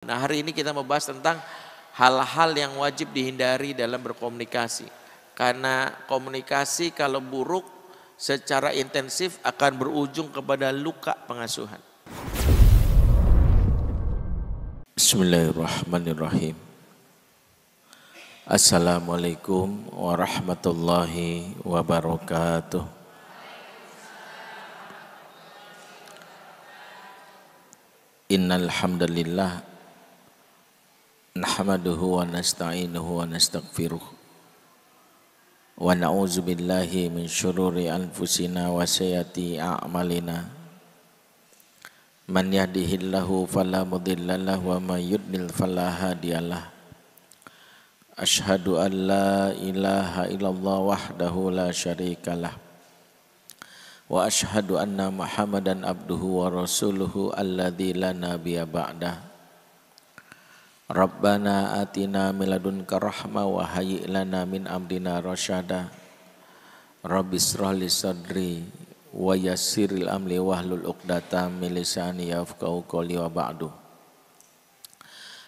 Nah, hari ini kita membahas tentang hal-hal yang wajib dihindari dalam berkomunikasi. Karena komunikasi kalau buruk secara intensif akan berujung kepada luka pengasuhan. Bismillahirrahmanirrahim. Assalamualaikum warahmatullahi wabarakatuh. Innal hamdalillah nahmaduhu wa nasta'inuhu wa nastaghfiruh wa na'udzu billahi min syururi anfusina wa sayyiati a'malina man yahdihillahu fala mudhillalahu wa may yudlil fala hadiyalah. Asyhadu an la ilaha illallah wahdahu la syarikalah wa asyhadu anna Muhammadan abduhu wa rasuluhu alladzi la nabiyya ba'dah. Rabbana atina min ladunka rahmah wa hayyi' lana min amrina rasyada. Rabbis shrah li sadri wa yassiril amri wahlul 'uqdatam min lisani yafqahu qawli wa ba'du.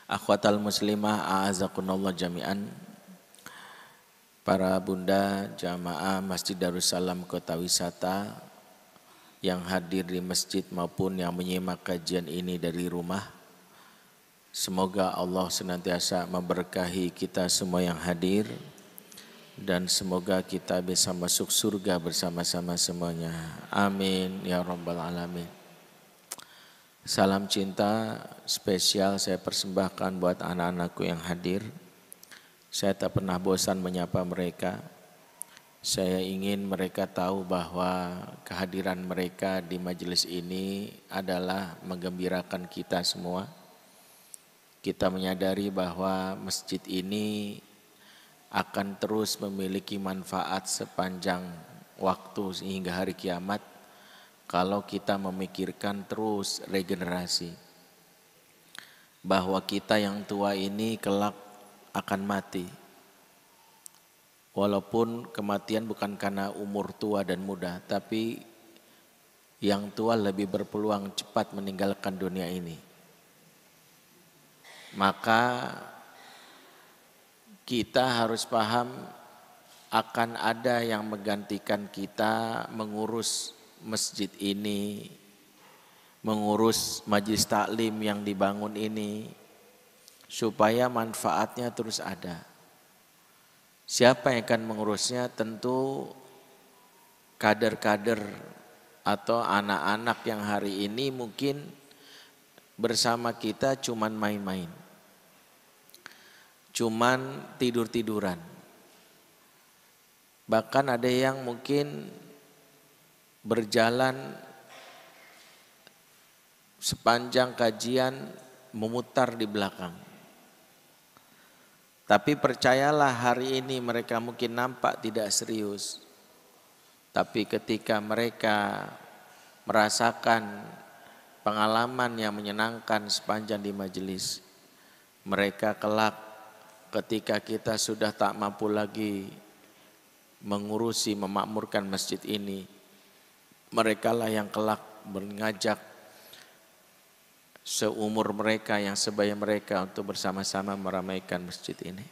Akhwatal muslimah a'azakunallah jami'an. Para bunda jamaah Masjid Darussalam Kota Wisata yang hadir di masjid maupun yang menyimak kajian ini dari rumah, semoga Allah senantiasa memberkahi kita semua yang hadir dan semoga kita bisa masuk surga bersama-sama semuanya. Amin ya rabbal alamin. Salam cinta spesial saya persembahkan buat anak-anakku yang hadir. Saya tak pernah bosan menyapa mereka. Saya ingin mereka tahu bahwa kehadiran mereka di majelis ini adalah menggembirakan kita semua. Kita menyadari bahwa masjid ini akan terus memiliki manfaat sepanjang waktu hingga hari kiamat kalau kita memikirkan terus regenerasi. Bahwa kita yang tua ini kelak akan mati. Walaupun kematian bukan karena umur tua dan muda, tapi yang tua lebih berpeluang cepat meninggalkan dunia ini. Maka kita harus paham akan ada yang menggantikan kita mengurus masjid ini, mengurus majelis taklim yang dibangun ini, supaya manfaatnya terus ada. Siapa yang akan mengurusnya? Tentu kader-kader atau anak-anak yang hari ini mungkin bersama kita cuman main-main, cuman tidur-tiduran. Bahkan ada yang mungkin berjalan sepanjang kajian memutar di belakang. Tapi percayalah, hari ini mereka mungkin nampak tidak serius. Tapi ketika mereka merasakan pengalaman yang menyenangkan sepanjang di majelis, mereka kelak ketika kita sudah tak mampu lagi mengurusi, memakmurkan masjid ini, merekalah yang kelak mengajak seumur mereka yang sebaya mereka untuk bersama-sama meramaikan masjid ini.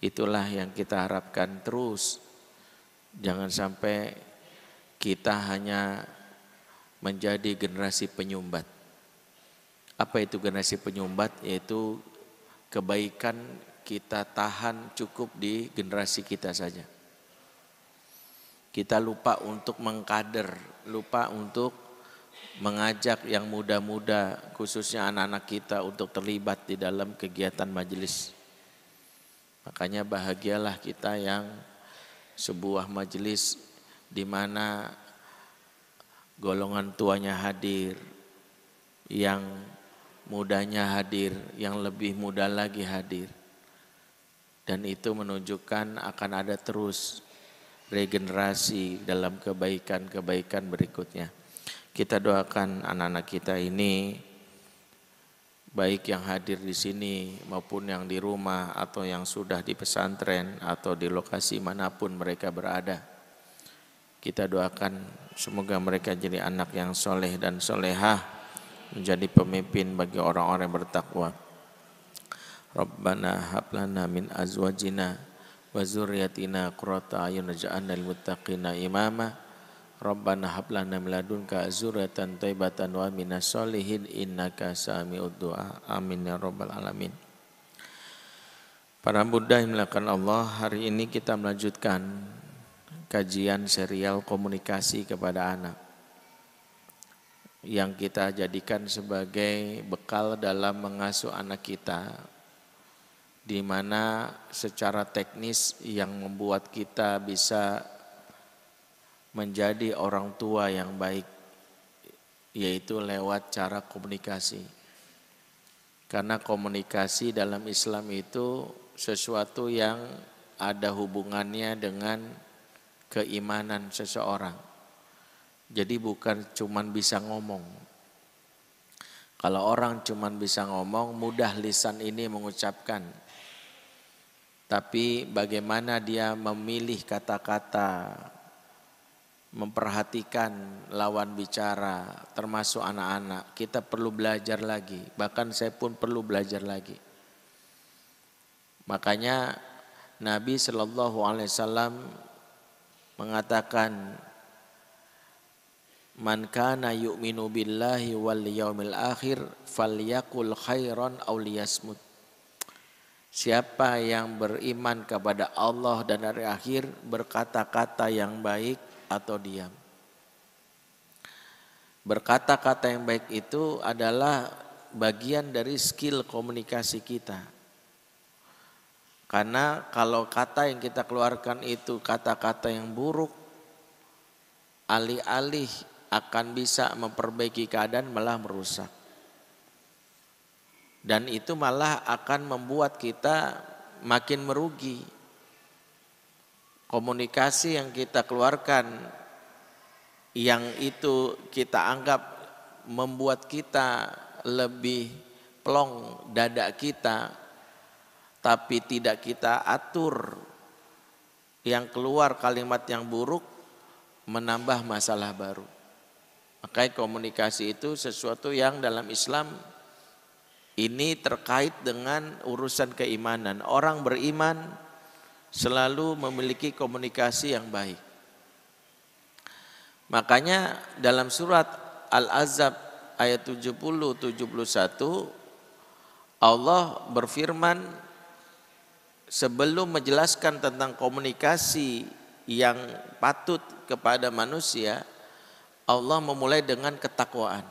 Itulah yang kita harapkan terus. Jangan sampai kita hanya menjadi generasi penyumbat. Apa itu generasi penyumbat? Yaitu kebaikan kita tahan cukup di generasi kita saja. Kita lupa untuk mengkader, lupa untuk mengajak yang muda-muda, khususnya anak-anak kita untuk terlibat di dalam kegiatan majelis. Makanya bahagialah kita yang sebuah majelis di mana golongan tuanya hadir, yang mudanya hadir, yang lebih muda lagi hadir. Dan itu menunjukkan akan ada terus regenerasi dalam kebaikan-kebaikan berikutnya. Kita doakan anak-anak kita ini, baik yang hadir di sini maupun yang di rumah atau yang sudah di pesantren atau di lokasi manapun mereka berada. Kita doakan semoga mereka jadi anak yang soleh dan solehah, menjadi pemimpin bagi orang-orang yang bertakwa. Rabbana hab lana min azwajina wa dzurriyyatina qurrata a'yun waj'alna lil muttaqina imama. Rabbana hab lana min ladunka dzurriyyatan thayyibatan wa minas sholihin innaka sami'ud du'a. Amin ya rabbal alamin. Para Buddha yang dimuliakan Allah, hari ini kita melanjutkan kajian serial komunikasi kepada anak yang kita jadikan sebagai bekal dalam mengasuh anak kita, di mana secara teknis yang membuat kita bisa menjadi orang tua yang baik, yaitu lewat cara komunikasi. Karena komunikasi dalam Islam itu sesuatu yang ada hubungannya dengan keimanan seseorang. Jadi bukan cuman bisa ngomong. Kalau orang cuman bisa ngomong, mudah lisan ini mengucapkan. Tapi bagaimana dia memilih kata-kata, memperhatikan lawan bicara, termasuk anak-anak, kita perlu belajar lagi. Bahkan saya pun perlu belajar lagi. Makanya Nabi SAW mengatakan, man kana yu'minu billahi wal yaumil akhir falyakul khairan aw liyasmut. Siapa yang beriman kepada Allah dan hari akhir, berkata-kata yang baik atau diam. Berkata-kata yang baik itu adalah bagian dari skill komunikasi kita. Karena kalau kata yang kita keluarkan itu kata-kata yang buruk, alih-alih akan bisa memperbaiki keadaan malah merusak. Dan itu malah akan membuat kita makin merugi. Komunikasi yang kita keluarkan yang itu kita anggap membuat kita lebih plong dada kita, tapi tidak kita atur, yang keluar kalimat yang buruk menambah masalah baru. Makanya komunikasi itu sesuatu yang dalam Islam ini terkait dengan urusan keimanan. Orang beriman selalu memiliki komunikasi yang baik. Makanya dalam surat Al-Ahzab ayat 70-71 Allah berfirman, sebelum menjelaskan tentang komunikasi yang patut kepada manusia, Allah memulai dengan ketakwaan.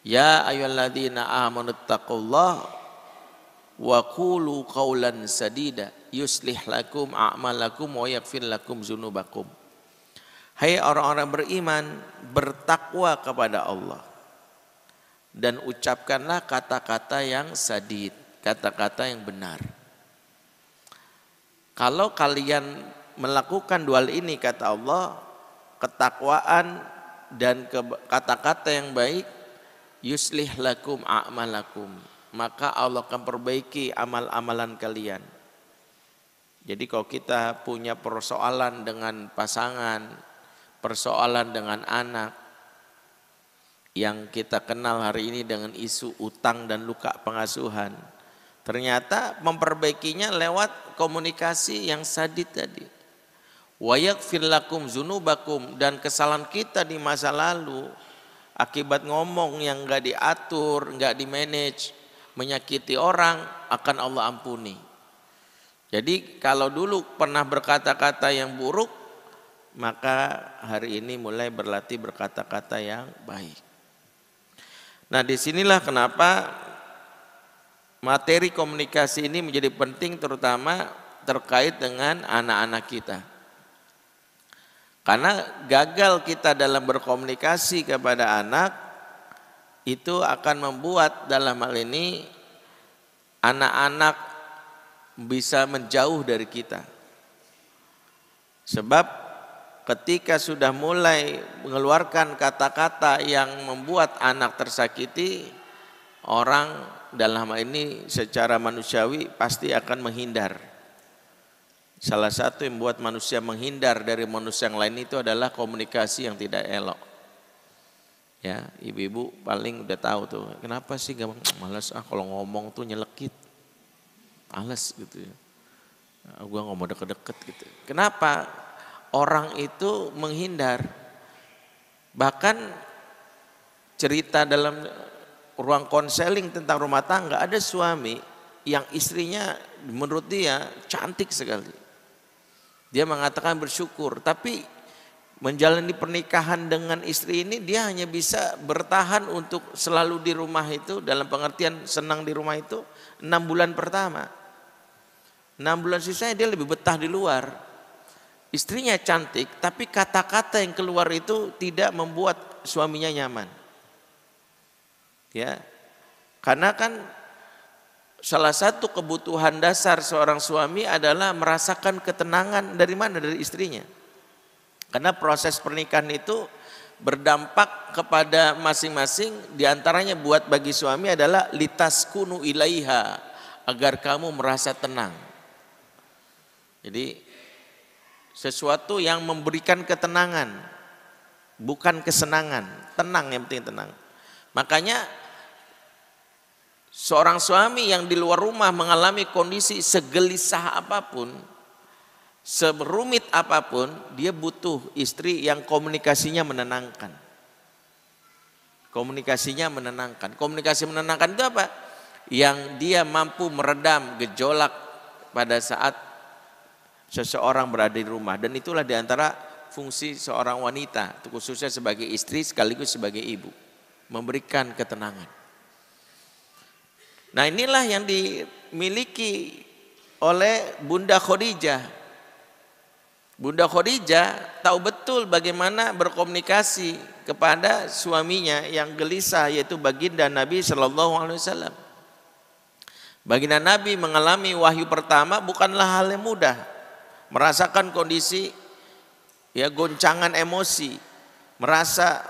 Ya ayyuhalladzina amanu taqullaha wa qulu qawlan sadida yuslih lakum a'malakum wa yaghfir lakum dzunubakum. Hai orang-orang beriman, bertakwa kepada Allah dan ucapkanlah kata-kata yang sadid, kata-kata yang benar. Kalau kalian melakukan dua hal ini, kata Allah, ketakwaan dan kata-kata yang baik, yuslih lakum a'malakum, maka Allah akan perbaiki amal-amalan kalian. Jadi kalau kita punya persoalan dengan pasangan, persoalan dengan anak, yang kita kenal hari ini dengan isu utang dan luka pengasuhan, ternyata memperbaikinya lewat komunikasi yang sadid tadi. Wa yaghfir lakum dzunubakum, dan kesalahan kita di masa lalu akibat ngomong yang enggak diatur, enggak dimanage, menyakiti orang, akan Allah ampuni. Jadi kalau dulu pernah berkata-kata yang buruk, maka hari ini mulai berlatih berkata-kata yang baik. Nah, disinilah kenapa materi komunikasi ini menjadi penting, terutama terkait dengan anak-anak kita. Karena gagal kita dalam berkomunikasi kepada anak, itu akan membuat dalam hal ini anak-anak bisa menjauh dari kita. Sebab ketika sudah mulai mengeluarkan kata-kata yang membuat anak tersakiti, orang dalam hal ini secara manusiawi pasti akan menghindar. Salah satu yang membuat manusia menghindar dari manusia yang lain itu adalah komunikasi yang tidak elok. Ya, ibu-ibu paling udah tahu tuh, kenapa sih gampang malas kalau ngomong tuh nyelekit. Males gitu ya. Gua nggak mau deket-deket gitu. Kenapa? Orang itu menghindar. Bahkan cerita dalam ruang konseling tentang rumah tangga, ada suami yang istrinya menurut dia cantik sekali. Dia mengatakan bersyukur, tapi menjalani pernikahan dengan istri ini dia hanya bisa bertahan untuk selalu di rumah itu, dalam pengertian senang di rumah itu 6 bulan pertama. 6 bulan sisanya dia lebih betah di luar. Istrinya cantik, tapi kata-kata yang keluar itu tidak membuat suaminya nyaman. Ya, karena kan salah satu kebutuhan dasar seorang suami adalah merasakan ketenangan dari mana? Dari istrinya. Karena proses pernikahan itu berdampak kepada masing-masing, diantaranya buat bagi suami adalah litaskunu ilaiha, agar kamu merasa tenang. Jadi sesuatu yang memberikan ketenangan, bukan kesenangan, tenang, yang penting tenang. Makanya seorang suami yang di luar rumah mengalami kondisi segelisah apapun, serumit apapun, dia butuh istri yang komunikasinya menenangkan. Komunikasinya menenangkan. Komunikasi menenangkan itu apa? Yang dia mampu meredam gejolak pada saat seseorang berada di rumah. Dan itulah diantara fungsi seorang wanita, khususnya sebagai istri sekaligus sebagai ibu, memberikan ketenangan. Nah, inilah yang dimiliki oleh Bunda Khadijah. Bunda Khadijah tahu betul bagaimana berkomunikasi kepada suaminya yang gelisah, yaitu baginda Nabi Shallallahu Alaihi Wasallam. Baginda Nabi mengalami wahyu pertama bukanlah hal yang mudah. Merasakan kondisi ya goncangan emosi, merasa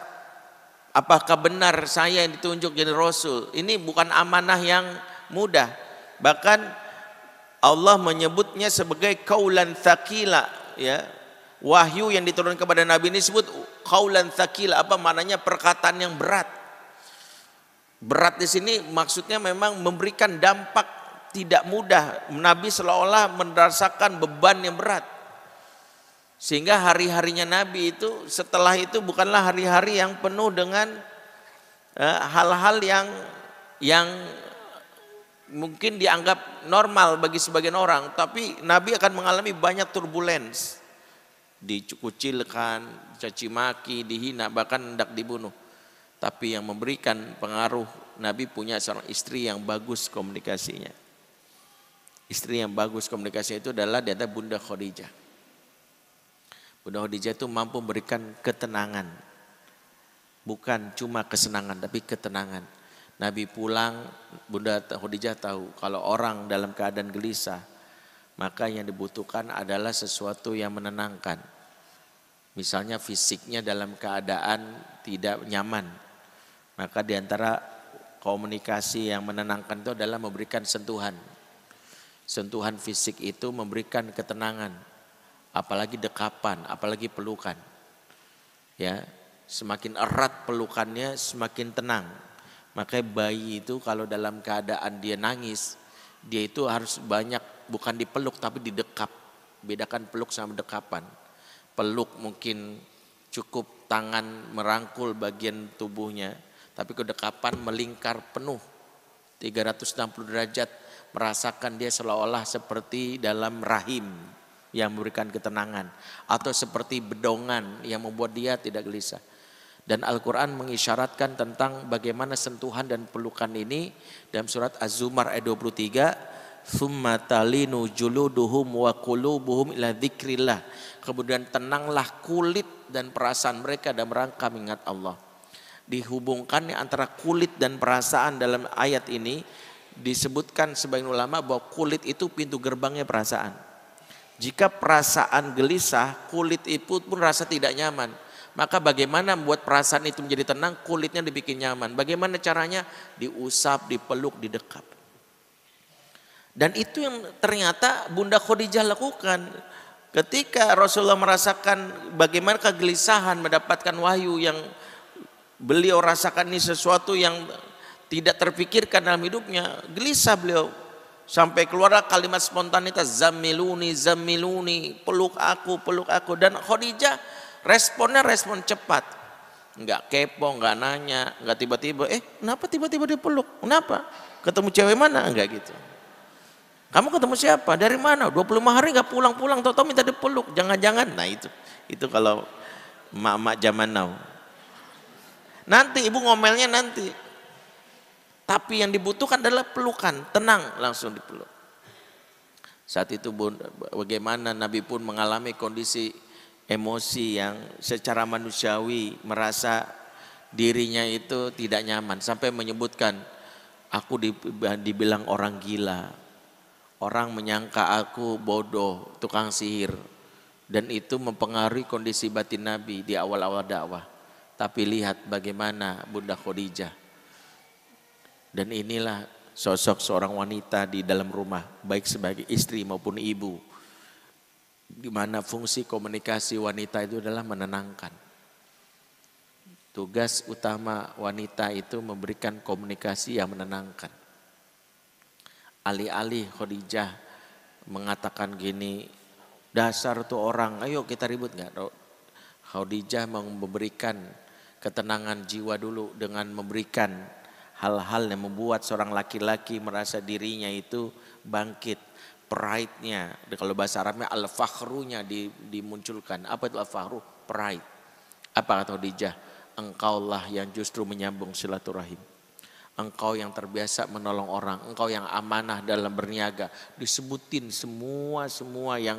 apakah benar saya yang ditunjuk jadi Rasul. Ini bukan amanah yang mudah. Bahkan Allah menyebutnya sebagai kaulan tsaqila. Ya, wahyu yang diturunkan kepada Nabi ini disebut qaulan tsaqila. Apa maknanya? Perkataan yang berat. Berat di sini maksudnya memang memberikan dampak tidak mudah. Nabi seolah-olah merasakan beban yang berat, sehingga hari-harinya Nabi itu setelah itu bukanlah hari-hari yang penuh dengan hal-hal yang mungkin dianggap normal bagi sebagian orang, tapi Nabi akan mengalami banyak turbulence, dikucilkan, caci maki, dihina, bahkan hendak dibunuh. Tapi yang memberikan pengaruh, Nabi punya seorang istri yang bagus komunikasinya. Istri yang bagus komunikasinya itu adalah diantara Bunda Khadijah. Bunda Khadijah itu mampu memberikan ketenangan, bukan cuma kesenangan tapi ketenangan. Nabi pulang, Bunda Khadijah tahu kalau orang dalam keadaan gelisah, maka yang dibutuhkan adalah sesuatu yang menenangkan. Misalnya fisiknya dalam keadaan tidak nyaman, maka diantara komunikasi yang menenangkan itu adalah memberikan sentuhan. Sentuhan fisik itu memberikan ketenangan, apalagi dekapan, apalagi pelukan. Ya, semakin erat pelukannya semakin tenang. Makanya bayi itu kalau dalam keadaan dia nangis, dia itu harus banyak bukan dipeluk tapi didekap. Bedakan peluk sama dekapan. Peluk mungkin cukup tangan merangkul bagian tubuhnya, tapi kedekapan melingkar penuh 360 derajat, merasakan dia seolah-olah seperti dalam rahim yang memberikan ketenangan, atau seperti bedongan yang membuat dia tidak gelisah. Dan Al-Quran mengisyaratkan tentang bagaimana sentuhan dan pelukan ini dalam surat Az-Zumar ayat 23, "Tsumma talinu juluduhum wa qulubuhum ila dzikrillah." Kemudian tenanglah kulit dan perasaan mereka dalam rangka mengingat Allah. Dihubungkannya antara kulit dan perasaan dalam ayat ini, disebutkan sebagian ulama bahwa kulit itu pintu gerbangnya perasaan. Jika perasaan gelisah, kulit itu pun rasa tidak nyaman. Maka bagaimana membuat perasaan itu menjadi tenang? Kulitnya dibikin nyaman. Bagaimana caranya? Diusap, dipeluk, didekap. Dan itu yang ternyata Bunda Khadijah lakukan. Ketika Rasulullah merasakan bagaimana kegelisahan mendapatkan wahyu yang Beliau rasakan ini sesuatu yang tidak terpikirkan dalam hidupnya. Gelisah beliau. Sampai keluar kalimat spontanitas, zamiluni, zamiluni, peluk aku, peluk aku. Dan Khadijah responnya respon cepat. Enggak kepo, enggak nanya, enggak tiba-tiba, kenapa tiba-tiba dia peluk? Kenapa? Ketemu cewek mana? Enggak gitu. Kamu ketemu siapa? Dari mana? 25 hari enggak pulang-pulang, tau-tau minta dipeluk. Jangan-jangan. Nah itu kalau emak-emak zaman now. Nanti ibu ngomelnya nanti. Tapi yang dibutuhkan adalah pelukan, tenang langsung dipeluk. Saat itu bagaimana Nabi pun mengalami kondisi emosi yang secara manusiawi merasa dirinya itu tidak nyaman. Sampai menyebutkan, aku dibilang orang gila. Orang menyangka aku bodoh, tukang sihir. Dan itu mempengaruhi kondisi batin Nabi di awal-awal dakwah. Tapi lihat bagaimana Bunda Khadijah. Dan inilah sosok seorang wanita di dalam rumah, baik sebagai istri maupun ibu. Di mana fungsi komunikasi wanita itu adalah menenangkan. Tugas utama wanita itu memberikan komunikasi yang menenangkan. Alih-alih Khadijah mengatakan gini, dasar tuh orang, ayo kita ribut enggak? Khadijah memberikan ketenangan jiwa dulu dengan memberikan hal-hal yang membuat seorang laki-laki merasa dirinya itu bangkit, pride-nya. Kalau bahasa Arabnya al-fakhrunya dimunculkan. Apa itu al-fakhru? Pride. Apa kata Khadijah? Engkaulah yang justru menyambung silaturahim. Engkau yang terbiasa menolong orang, engkau yang amanah dalam berniaga. Disebutin semua yang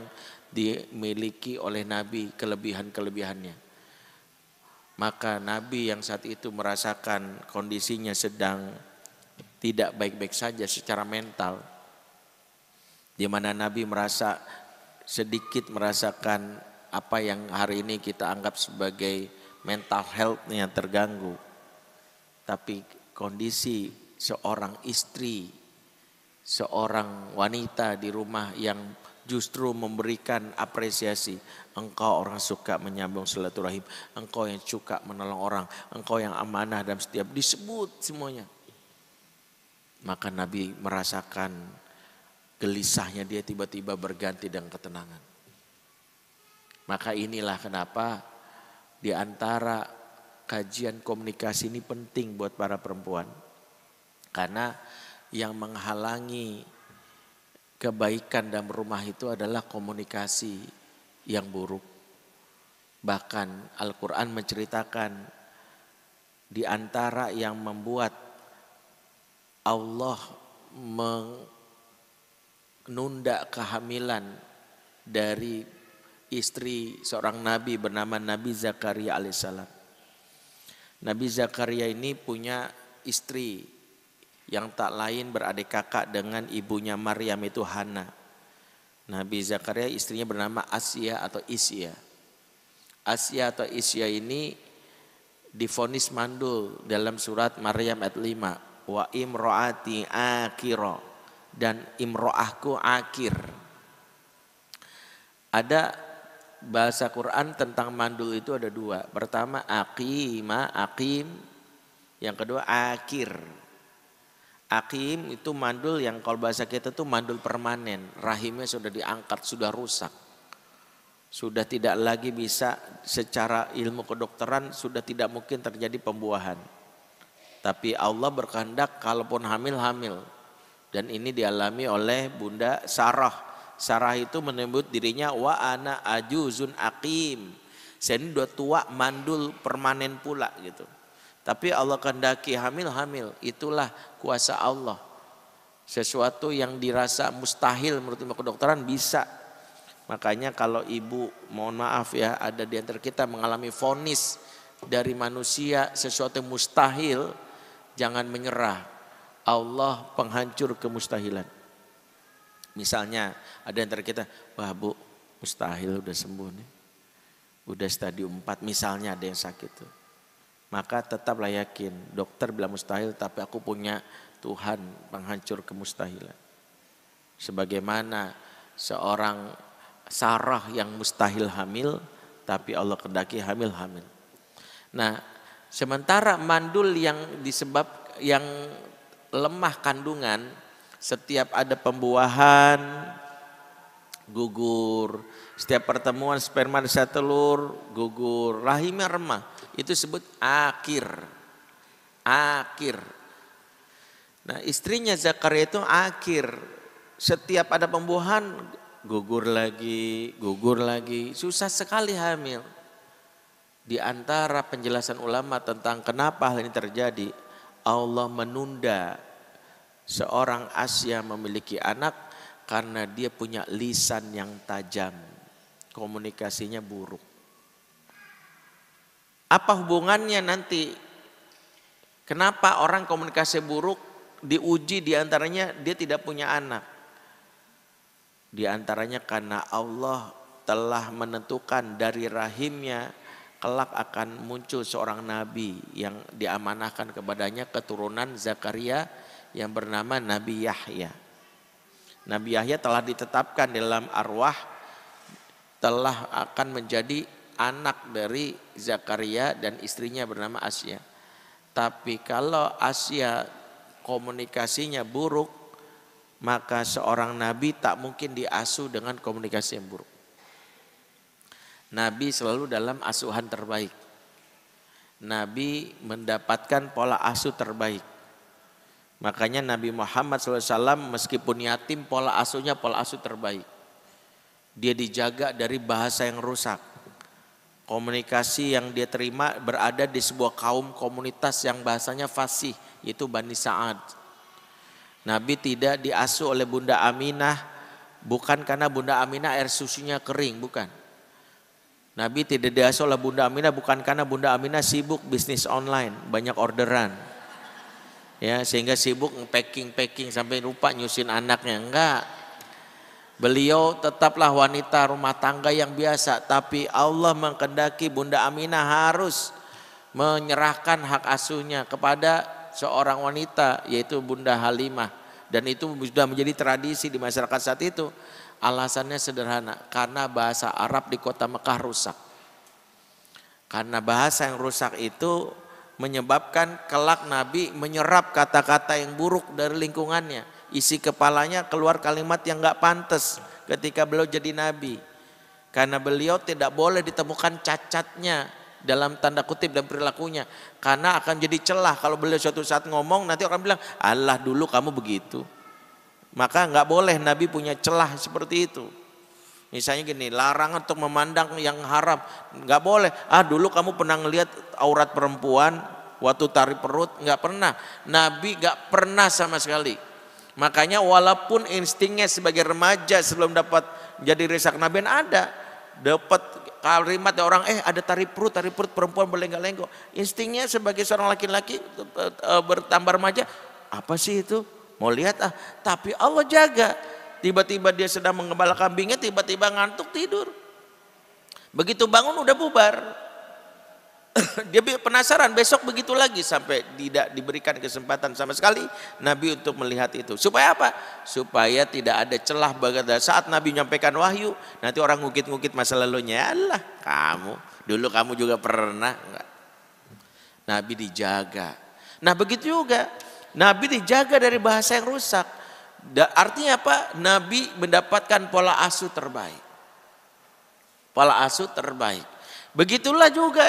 dimiliki oleh Nabi, kelebihan-kelebihannya. Maka Nabi yang saat itu merasakan kondisinya sedang tidak baik-baik saja secara mental, di mana Nabi merasa sedikit merasakan apa yang hari ini kita anggap sebagai mental health-nya terganggu. Tapi kondisi seorang istri, seorang wanita di rumah yang justru memberikan apresiasi. Engkau orang suka menyambung silaturahim, engkau yang suka menolong orang, engkau yang amanah dalam setiap, disebut semuanya. Maka Nabi merasakan gelisahnya dia tiba-tiba berganti dengan ketenangan. Maka inilah kenapa di antara kajian komunikasi ini penting buat para perempuan. Karena yang menghalangi kebaikan dalam rumah itu adalah komunikasi yang buruk. Bahkan Al-Quran menceritakan di antara yang membuat Allah menunda kehamilan dari istri seorang nabi bernama Nabi Zakaria alaihissalam. Nabi Zakaria ini punya istri yang tak lain beradik kakak dengan ibunya Maryam, itu Hana. Nabi Zakaria istrinya bernama Asya atau Isya. Asya atau Isya ini divonis mandul dalam surat Maryam ayat 5. Wa imro'ati akiro, dan imro'ahku akir. Ada bahasa Quran tentang mandul itu ada dua. Pertama aqima, aqim. Yang kedua akir. Aqim itu mandul yang kalau bahasa kita tuh mandul permanen. Rahimnya sudah diangkat, sudah rusak. Sudah tidak lagi bisa secara ilmu kedokteran, sudah tidak mungkin terjadi pembuahan. Tapi Allah berkehendak kalaupun hamil. Dan ini dialami oleh Bunda Sarah. Sarah itu menyebut dirinya wa ana ajuzun aqim. Saya ini udah tua, mandul permanen pula gitu. Tapi Allah kehendaki hamil, itulah kuasa Allah. Sesuatu yang dirasa mustahil menurut ilmu kedokteran bisa. Makanya kalau ibu, mohon maaf ya, ada di antara kita mengalami vonis dari manusia sesuatu yang mustahil, jangan menyerah. Allah penghancur kemustahilan. Misalnya ada di antara kita, wah bu, mustahil udah sembuh nih. Udah stadium 4 misalnya ada yang sakit tuh. Maka tetaplah yakin, dokter bilang mustahil tapi aku punya Tuhan penghancur kemustahilan. Sebagaimana seorang Sarah yang mustahil hamil tapi Allah kehendaki hamil. Nah, Sementara mandul yang lemah kandungan, setiap ada pembuahan gugur, setiap pertemuan sperma dan sel telur gugur, rahimnya remah, itu disebut akir. Nah, istrinya Zakaria itu akir, setiap ada pembuahan gugur lagi, susah sekali hamil. Di antara penjelasan ulama tentang kenapa hal ini terjadi, Allah menunda seorang Asya memiliki anak karena dia punya lisan yang tajam, komunikasinya buruk. Apa hubungannya nanti? Kenapa orang komunikasi buruk diuji, diantaranya dia tidak punya anak? Diantaranya karena Allah telah menentukan dari rahimnya kelak akan muncul seorang nabi yang diamanahkan kepadanya keturunan Zakaria yang bernama Nabi Yahya. Nabi Yahya telah ditetapkan dalam arwah telah akan menjadi anak dari Zakaria dan istrinya bernama Asya. Tapi kalau Asya komunikasinya buruk, maka seorang nabi tak mungkin diasuh dengan komunikasi yang buruk. Nabi selalu dalam asuhan terbaik. Nabi mendapatkan pola asuh terbaik. Makanya Nabi Muhammad SAW meskipun yatim, pola asuhnya pola asuh terbaik. Dia dijaga dari bahasa yang rusak. Komunikasi yang dia terima berada di sebuah kaum komunitas yang bahasanya fasih, yaitu Bani Sa'ad. Nabi tidak diasuh oleh Bunda Aminah, bukan karena Bunda Aminah air susunya kering, bukan. Nabi tidak diasuh oleh Bunda Aminah bukan karena Bunda Aminah sibuk bisnis online, banyak orderan. Ya, sehingga sibuk packing sampai lupa nyusin anaknya, enggak. Beliau tetaplah wanita rumah tangga yang biasa, tapi Allah mengkehendaki Bunda Aminah harus menyerahkan hak asuhnya kepada seorang wanita, yaitu Bunda Halimah, dan itu sudah menjadi tradisi di masyarakat saat itu. Alasannya sederhana, karena bahasa Arab di kota Mekah rusak. Karena bahasa yang rusak itu menyebabkan kelak Nabi menyerap kata-kata yang buruk dari lingkungannya. Isi kepalanya keluar kalimat yang gak pantas ketika beliau jadi Nabi. Karena beliau tidak boleh ditemukan cacatnya dalam tanda kutip dan perilakunya. Karena akan jadi celah kalau beliau suatu saat ngomong, nanti orang bilang, Allah dulu kamu begitu. Maka nggak boleh Nabi punya celah seperti itu. Misalnya gini, larangan untuk memandang yang haram, nggak boleh. Dulu kamu pernah ngelihat aurat perempuan waktu tarik perut? Nggak pernah. Nabi nggak pernah sama sekali. Makanya walaupun instingnya sebagai remaja sebelum dapat jadi risak Nabi ada, dapat kalimat orang ada tarik perut perempuan berlenggak-lenggok. Instingnya sebagai seorang laki-laki bertambah remaja, apa sih itu? Mau lihat tapi Allah jaga. Tiba-tiba dia sedang mengembala kambingnya, tiba-tiba ngantuk tidur. Begitu bangun udah bubar. Dia penasaran besok begitu lagi sampai tidak diberikan kesempatan sama sekali Nabi untuk melihat itu. Supaya apa? Supaya tidak ada celah pada saat Nabi menyampaikan wahyu, nanti orang ngukit-ngukit masa lalunya. Allah, dulu kamu juga pernah. Enggak. Nabi dijaga. Nah begitu juga Nabi dijaga dari bahasa yang rusak. Artinya apa? Nabi mendapatkan pola asuh terbaik. Pola asuh terbaik. Begitulah juga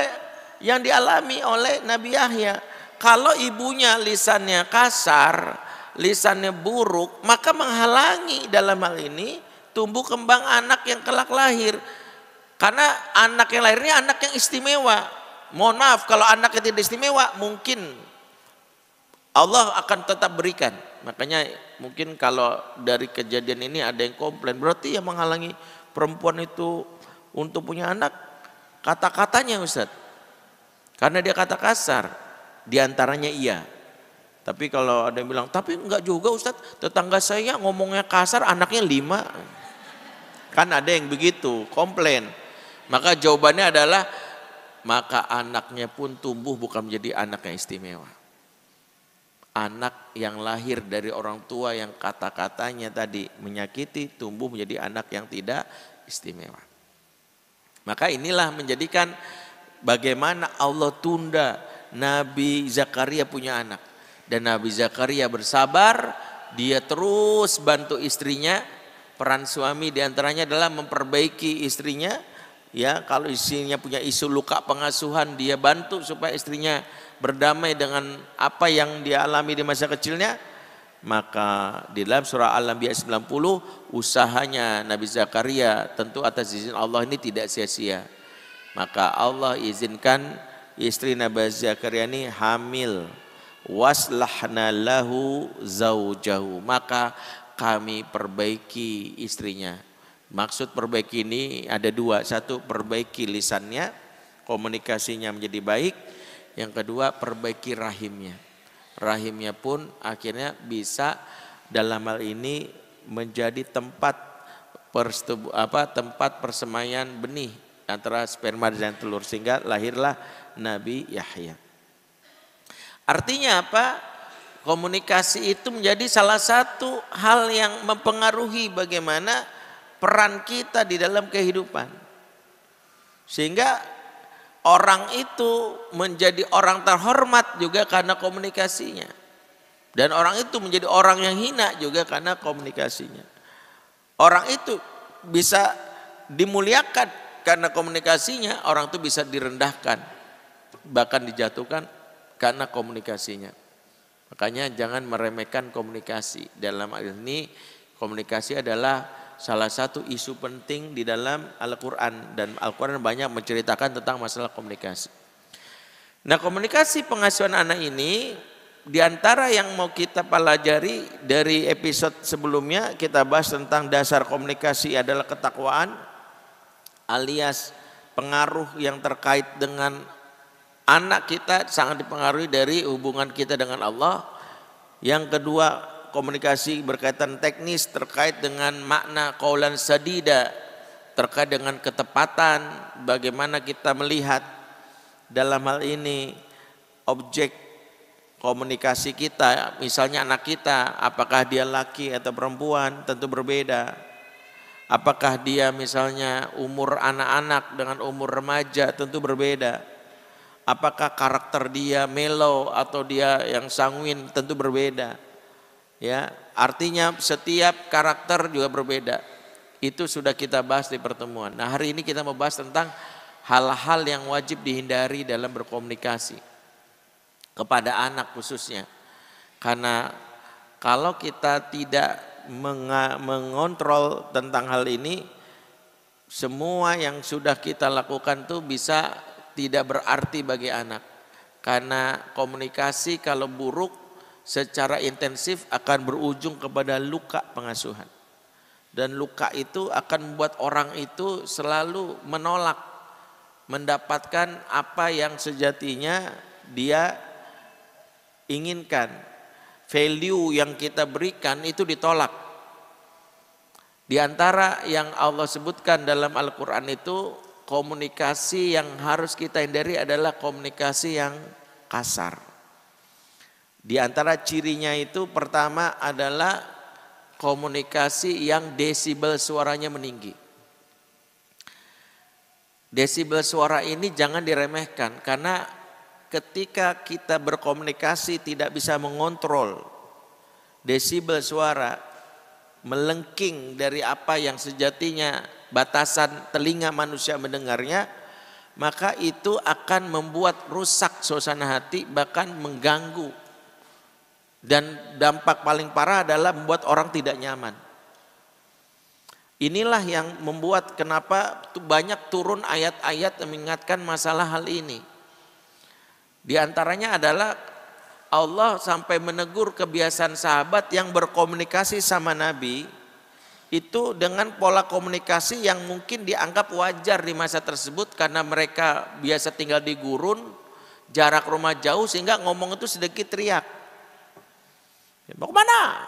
yang dialami oleh Nabi Yahya. Kalau ibunya lisannya kasar, lisannya buruk, maka menghalangi dalam hal ini tumbuh kembang anak yang kelak lahir. Karena anak yang lahir ini anak yang istimewa. Mohon maaf kalau anaknya tidak istimewa, mungkin Allah akan tetap berikan. Makanya mungkin kalau dari kejadian ini ada yang komplain, berarti yang menghalangi perempuan itu untuk punya anak kata-katanya Ustaz. Karena dia kata kasar, diantaranya iya. Tapi kalau ada yang bilang, tapi enggak juga Ustaz, tetangga saya ngomongnya kasar, anaknya 5. Kan ada yang begitu, komplain. Maka jawabannya adalah, maka anaknya pun tumbuh bukan menjadi anak yang istimewa. Anak yang lahir dari orang tua yang kata-katanya tadi menyakiti, tumbuh menjadi anak yang tidak istimewa. Maka inilah menjadikan bagaimana Allah tunda Nabi Zakaria punya anak. Dan Nabi Zakaria bersabar, dia terus bantu istrinya. Peran suami diantaranya adalah memperbaiki istrinya. Ya, kalau istrinya punya isu luka pengasuhan, dia bantu supaya istrinya berdamai dengan apa yang dia alami di masa kecilnya. Maka di dalam surah Al-Anbiya 90, usahanya Nabi Zakaria tentu atas izin Allah ini tidak sia-sia. Maka Allah izinkan istri Nabi Zakaria ini hamil. Waslahna lahu zaujahu, maka kami perbaiki istrinya. Maksud perbaiki ini ada dua. Satu, perbaiki lisannya, komunikasinya menjadi baik. Yang kedua, perbaiki rahimnya. Rahimnya pun akhirnya bisa dalam hal ini menjadi tempat persemaian benih antara sperma dan telur, sehingga lahirlah Nabi Yahya. Artinya apa? Komunikasi itu menjadi salah satu hal yang mempengaruhi bagaimana peran kita di dalam kehidupan. Sehingga orang itu menjadi orang terhormat juga karena komunikasinya. Dan orang itu menjadi orang yang hina juga karena komunikasinya. Orang itu bisa dimuliakan karena komunikasinya, orang itu bisa direndahkan, bahkan dijatuhkan karena komunikasinya. Makanya jangan meremehkan komunikasi. Dalam hal ini komunikasi adalah salah satu isu penting di dalam Al-Quran. Dan Al-Quran banyak menceritakan tentang masalah komunikasi. Nah, komunikasi pengasuhan anak ini diantara yang mau kita pelajari dari episode sebelumnya, kita bahas tentang dasar komunikasi adalah ketakwaan, alias pengaruh yang terkait dengan anak kita sangat dipengaruhi dari hubungan kita dengan Allah. Yang kedua, komunikasi berkaitan teknis terkait dengan makna qaulan sadida, terkait dengan ketepatan, bagaimana kita melihat dalam hal ini objek komunikasi kita, misalnya anak kita, apakah dia laki atau perempuan, tentu berbeda. Apakah dia misalnya umur anak-anak dengan umur remaja, tentu berbeda. Apakah karakter dia mellow atau dia yang sanguin, tentu berbeda. Ya, artinya setiap karakter juga berbeda. Itu sudah kita bahas di pertemuan. Nah, hari ini kita mau bahas tentang hal-hal yang wajib dihindari dalam berkomunikasi kepada anak khususnya. Karena kalau kita tidak mengontrol tentang hal ini, semua yang sudah kita lakukan tuh bisa tidak berarti bagi anak. Karena komunikasi kalau buruk secara intensif akan berujung kepada luka pengasuhan. Dan luka itu akan membuat orang itu selalu menolak mendapatkan apa yang sejatinya dia inginkan. Value yang kita berikan itu ditolak. Di antara yang Allah sebutkan dalam Al-Quran itu, komunikasi yang harus kita hindari adalah komunikasi yang kasar. Di antara cirinya itu pertama adalah komunikasi yang desibel suaranya meninggi. Desibel suara ini jangan diremehkan, karena ketika kita berkomunikasi tidak bisa mengontrol desibel suara, melengking dari apa yang sejatinya batasan telinga manusia mendengarnya, maka itu akan membuat rusak suasana hati, bahkan mengganggu. Dan dampak paling parah adalah membuat orang tidak nyaman. Inilah yang membuat kenapa banyak turun ayat-ayat yang mengingatkan masalah hal ini. Di antaranya adalah Allah sampai menegur kebiasaan sahabat yang berkomunikasi sama Nabi itu dengan pola komunikasi yang mungkin dianggap wajar di masa tersebut, karena mereka biasa tinggal di gurun, jarak rumah jauh, sehingga ngomong itu sedikit teriak. Mau kemana?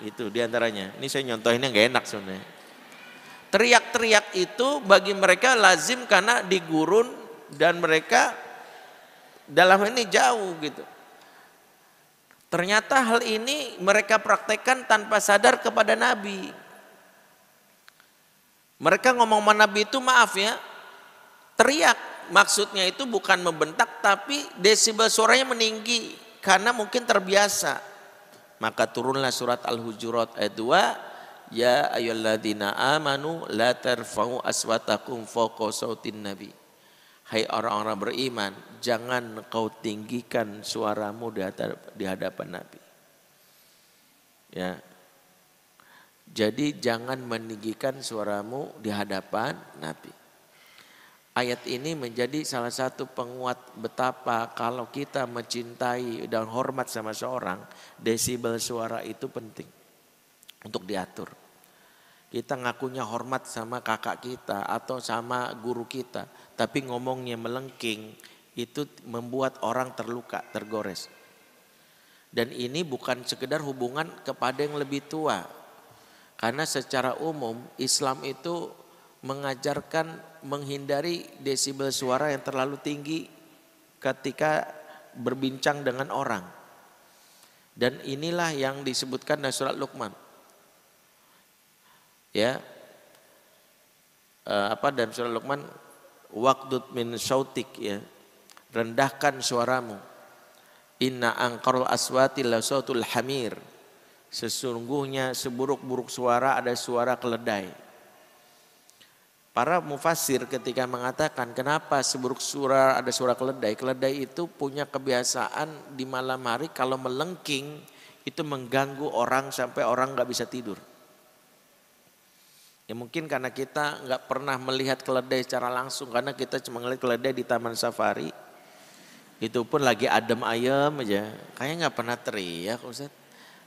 Itu diantaranya. Ini saya nyontohinnya gak enak sebenarnya. Teriak-teriak itu bagi mereka lazim karena di gurun dan mereka dalam ini jauh gitu. Ternyata hal ini mereka praktekkan tanpa sadar kepada Nabi. Mereka ngomong sama Nabi itu, maaf ya, teriak maksudnya itu bukan membentak, tapi desibel suaranya meninggi karena mungkin terbiasa. Maka turunlah surat Al-Hujurat ayat 2, ya ayyuhalladzina amanu la tarfa'u aswatakum fawqa sautin nabi. Hai orang-orang beriman, jangan kau tinggikan suaramu di hadapan Nabi. Ya. Jadi jangan meninggikan suaramu di hadapan Nabi. Ayat ini menjadi salah satu penguat betapa kalau kita mencintai dan hormat sama seorang, desibel suara itu penting untuk diatur. Kita ngakunya hormat sama kakak kita atau sama guru kita, tapi ngomongnya melengking, itu membuat orang terluka, tergores. Dan ini bukan sekedar hubungan kepada yang lebih tua. Karena secara umum Islam itu mengajarkan menghindari desibel suara yang terlalu tinggi ketika berbincang dengan orang. Dan inilah yang disebutkan dalam surat Luqman. Ya. Dalam surat Luqman, waqdud min sautik, ya. Rendahkan suaramu. Inna anqarul aswati la sautul hamir. Sesungguhnya seburuk-buruk suara ada suara keledai. Para mufassir ketika mengatakan kenapa seburuk suara ada suara keledai. Keledai itu punya kebiasaan di malam hari kalau melengking itu mengganggu orang sampai orang gak bisa tidur. Ya mungkin karena kita gak pernah melihat keledai secara langsung. Karena kita cuma melihat keledai di taman safari. Itu pun lagi adem ayem aja. Kayaknya gak pernah teriak Ustaz.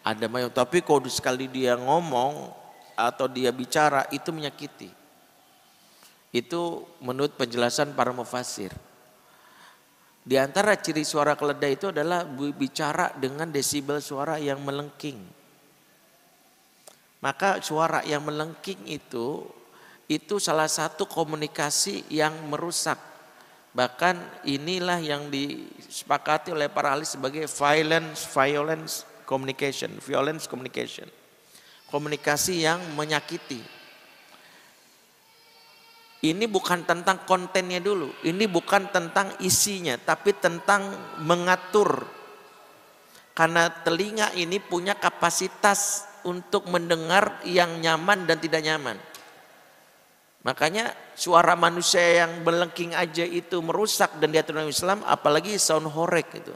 Adem ayem. Tapi kalau sekali dia ngomong atau dia bicara itu menyakiti. Itu menurut penjelasan para mufassir. Di antara ciri suara keledai itu adalah bicara dengan desibel suara yang melengking. Maka suara yang melengking itu salah satu komunikasi yang merusak. Bahkan inilah yang disepakati oleh para ahli sebagai violence communication. Komunikasi yang menyakiti. Ini bukan tentang kontennya dulu, ini bukan tentang isinya, tapi tentang mengatur. Karena telinga ini punya kapasitas untuk mendengar yang nyaman dan tidak nyaman. Makanya suara manusia yang melengking aja itu merusak dan diatur oleh Islam, apalagi sound horeg itu.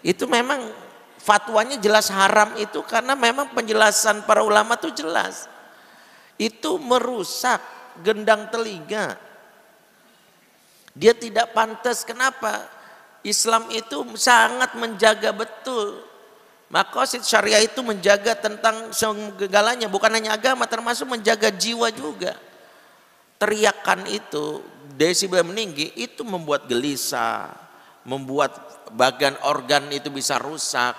Itu memang fatwanya jelas haram itu karena memang penjelasan para ulama itu jelas. Itu merusak gendang telinga. Dia tidak pantas. Kenapa? Islam itu sangat menjaga betul. Maqasid syariah itu menjaga tentang segalanya, bukan hanya agama, termasuk menjaga jiwa juga. Teriakan itu, desibel meninggi itu membuat gelisah, membuat bagian organ itu bisa rusak.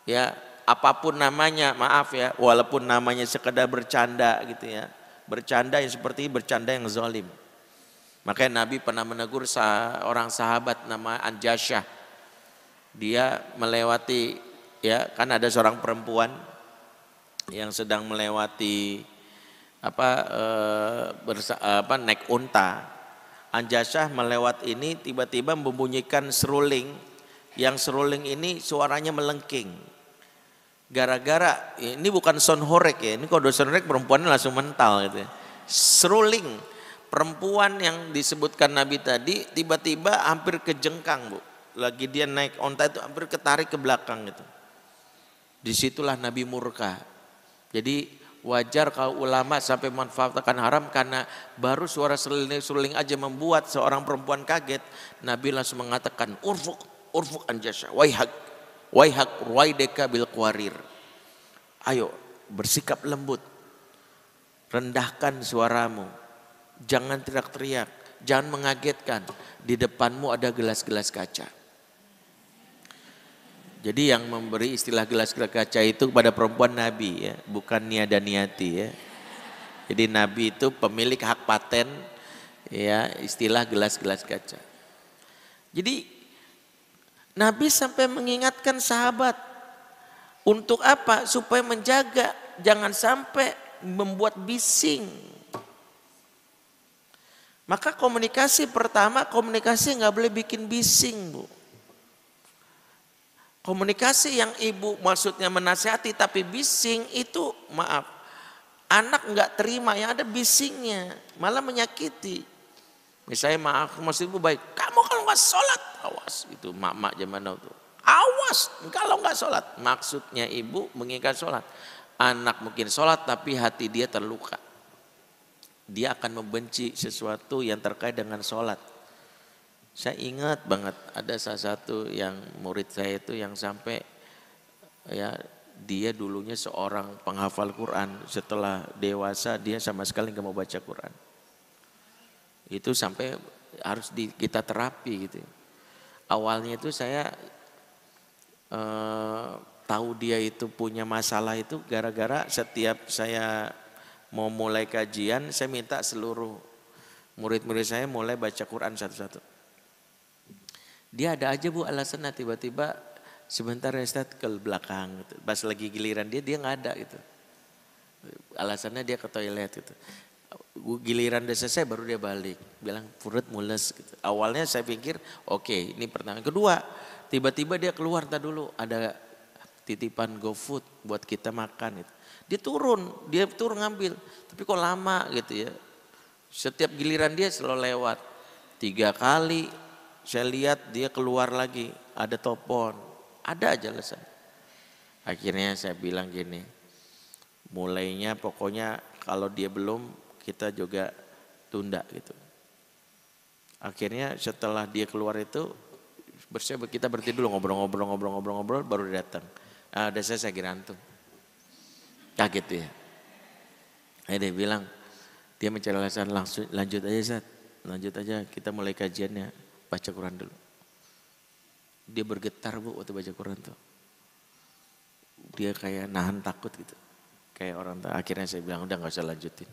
Ya, apapun namanya, maaf ya, walaupun namanya sekedar bercanda gitu ya. Bercanda yang seperti bercanda yang zalim. Makanya Nabi pernah menegur seorang sahabat nama Anjasyah. Dia melewati, ya kan ada seorang perempuan yang sedang melewati naik unta. Anjasyah melewat ini tiba-tiba membunyikan seruling. Yang seruling ini suaranya melengking. Gara-gara ini bukan sound horeg ya, ini kalau sound horeg perempuannya langsung mental gitu ya. Seruling perempuan yang disebutkan Nabi tadi tiba-tiba hampir kejengkang Bu. Lagi dia naik onta itu hampir ketarik ke belakang gitu. Disitulah Nabi murka. Jadi wajar kalau ulama sampai manfaatkan haram karena baru suara seruling aja membuat seorang perempuan kaget. Nabi langsung mengatakan urfuk Anjasyah, wahak ruwaideka bil qawarir. Ayo bersikap lembut. Rendahkan suaramu. Jangan teriak-teriak, jangan mengagetkan. Di depanmu ada gelas-gelas kaca. Jadi yang memberi istilah gelas-gelas kaca itu kepada perempuan Nabi ya, bukan niada niati ya. Jadi Nabi itu pemilik hak paten ya, istilah gelas-gelas kaca. Jadi Nabi sampai mengingatkan sahabat untuk apa? Supaya menjaga, jangan sampai membuat bising. Maka komunikasi pertama, komunikasi nggak boleh bikin bising, Bu. Komunikasi yang ibu maksudnya menasihati tapi bising itu maaf. Anak nggak terima yang ada bisingnya, malah menyakiti. Misalnya maaf maksud ibu baik, kamu kalau nggak sholat, awas itu mak-mak zaman now tuh. Awas kalau nggak sholat, maksudnya ibu menginginkan sholat. Anak mungkin sholat tapi hati dia terluka. Dia akan membenci sesuatu yang terkait dengan sholat. Saya ingat banget ada salah satu yang murid saya itu yang sampai ya dia dulunya seorang penghafal Quran, setelah dewasa dia sama sekali nggak mau baca Quran. Itu sampai harus kita terapi gitu. Awalnya itu saya tahu dia itu punya masalah itu gara-gara setiap saya mau mulai kajian, saya minta seluruh murid-murid saya mulai baca Quran satu-satu. Dia ada aja Bu alasannya, tiba-tiba sebentar ya Ustaz ke belakang gitu. Pas lagi giliran dia nggak ada gitu. Alasannya dia ke toilet gitu. Giliran udah selesai baru dia balik. Bilang perut mules gitu. Awalnya saya pikir oke, ini pertama. Kedua, tiba-tiba dia keluar tadi dulu ada titipan GoFood buat kita makan gitu. Dia turun ngambil, tapi kok lama gitu ya. Setiap giliran dia selalu lewat. 3 kali saya lihat dia keluar lagi, ada telepon, ada aja alasan. Akhirnya saya bilang gini, mulainya pokoknya kalau dia belum kita juga tunda gitu. Akhirnya setelah dia keluar itu kita berhenti dulu ngobrol baru dia datang. Nah, udah saya gerantung. Kaget ya. Dia bilang, dia mencari alasan langsung lanjut aja Zat. Lanjut aja kita mulai kajiannya, baca Quran dulu. Dia bergetar Bu waktu baca Quran tuh. Dia kayak nahan takut gitu. Kayak orang tua. Akhirnya saya bilang udah gak usah lanjutin.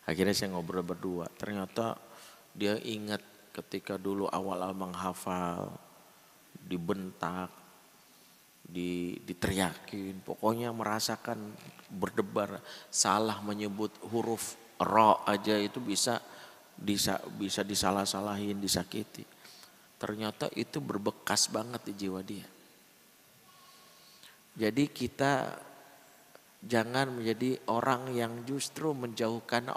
Akhirnya saya ngobrol berdua. Ternyata dia ingat ketika dulu awal-awal menghafal, dibentak, diteriakin, pokoknya merasakan berdebar, salah menyebut huruf ro aja itu bisa disalah-salahin, disakiti. Ternyata itu berbekas banget di jiwa dia. Jadi kita jangan menjadi orang yang justru menjauhkan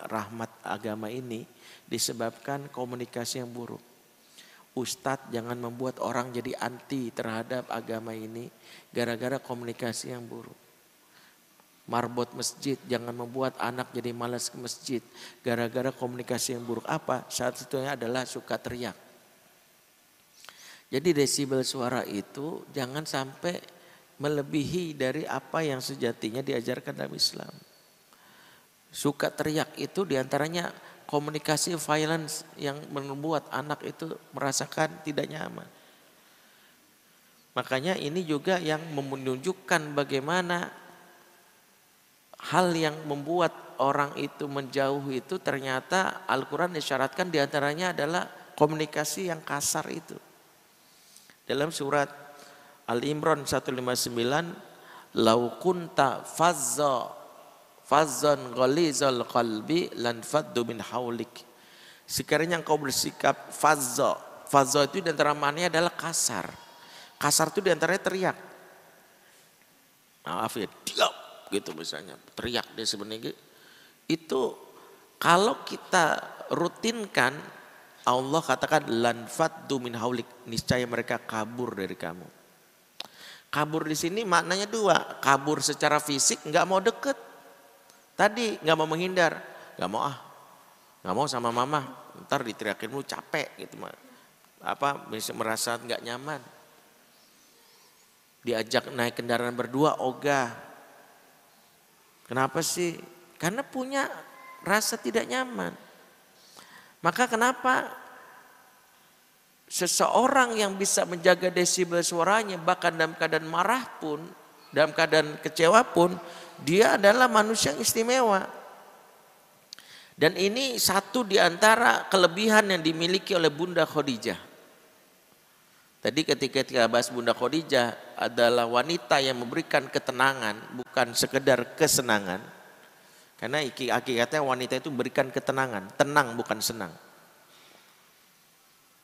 rahmat agama ini disebabkan komunikasi yang buruk. Ustadz jangan membuat orang jadi anti terhadap agama ini gara-gara komunikasi yang buruk. Marbot masjid jangan membuat anak jadi malas ke masjid gara-gara komunikasi yang buruk. Apa? Salah satunya adalah suka teriak. Jadi desibel suara itu jangan sampai melebihi dari apa yang sejatinya diajarkan dalam Islam. Suka teriak itu diantaranya komunikasi violence yang membuat anak itu merasakan tidak nyaman. Makanya ini juga yang menunjukkan bagaimana hal yang membuat orang itu menjauh itu ternyata Al-Quran isyaratkan diantaranya adalah komunikasi yang kasar itu. Dalam surat Al-Imran 159, lau kunta fazzan ghalizal qalbi lan faddu min haulik. Sekiranya engkau bersikap fazza itu di antara maknanya adalah kasar. Kasar itu di antaranya teriak. Maaf ya, diam gitu misalnya, teriak dia sebenarnya. Itu kalau kita rutinkan, Allah katakan lan faddu min haulik, niscaya mereka kabur dari kamu. Kabur di sini maknanya dua, kabur secara fisik nggak mau deket. Tadi nggak mau menghindar, nggak mau sama mama, ntar diteriakin lu capek gitu, merasa nggak nyaman. Diajak naik kendaraan berdua ogah. Kenapa sih? Karena punya rasa tidak nyaman. Maka kenapa seseorang yang bisa menjaga desibel suaranya bahkan dalam keadaan marah pun, dalam keadaan kecewa pun, dia adalah manusia yang istimewa. Dan ini satu di antara kelebihan yang dimiliki oleh Bunda Khadijah. Tadi ketika kita bahas Bunda Khadijah adalah wanita yang memberikan ketenangan, bukan sekedar kesenangan. Karena hakikatnya wanita itu berikan ketenangan, tenang bukan senang.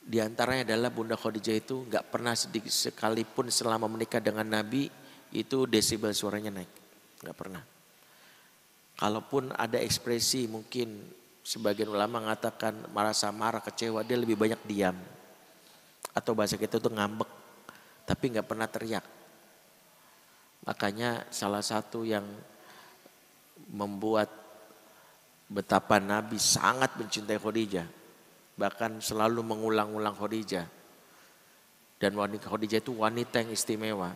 Di antaranya adalah Bunda Khadijah itu nggak pernah sedikit sekalipun selama menikah dengan Nabi itu desibel suaranya naik, nggak pernah. Kalaupun ada ekspresi mungkin sebagian ulama mengatakan merasa marah, kecewa, dia lebih banyak diam. Atau bahasa kita itu ngambek, tapi nggak pernah teriak. Makanya salah satu yang membuat betapa Nabi sangat mencintai Khadijah, bahkan selalu mengulang-ulang Khadijah. Dan wanita Khadijah itu wanita yang istimewa.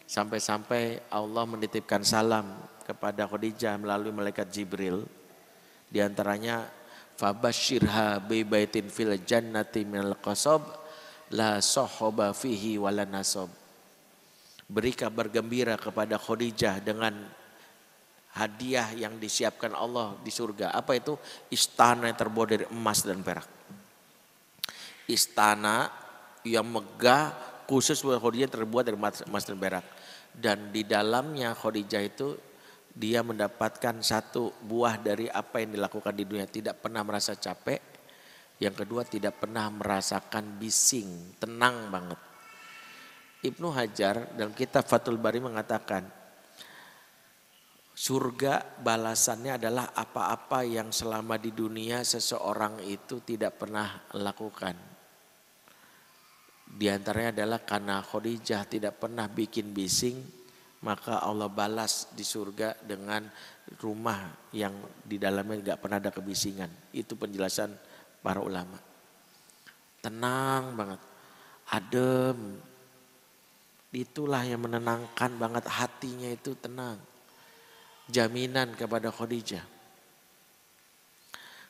Sampai-sampai Allah menitipkan salam kepada Khadijah melalui malaikat Jibril. Di antaranya fabasyirha bi baitin fil jannati minal qasab la sahaba fihi wala nasab. Beri kabar gembira kepada Khadijah dengan hadiah yang disiapkan Allah di surga. Apa itu? Istana yang terbuat dari emas dan perak. Istana yang megah khusus buat Khadijah terbuat dari emas dan perak. Dan di dalamnya Khadijah itu dia mendapatkan satu buah dari apa yang dilakukan di dunia. Tidak pernah merasa capek. Yang kedua tidak pernah merasakan bising. Tenang banget. Ibnu Hajar dalam kitab Fathul Bari mengatakan surga balasannya adalah apa-apa yang selama di dunia seseorang itu tidak pernah lakukan. Di antaranya adalah karena Khadijah tidak pernah bikin bising, maka Allah balas di surga dengan rumah yang di dalamnya nggak pernah ada kebisingan. Itu penjelasan para ulama. Tenang banget, adem. Itulah yang menenangkan banget hatinya, itu tenang. Jaminan kepada Khadijah.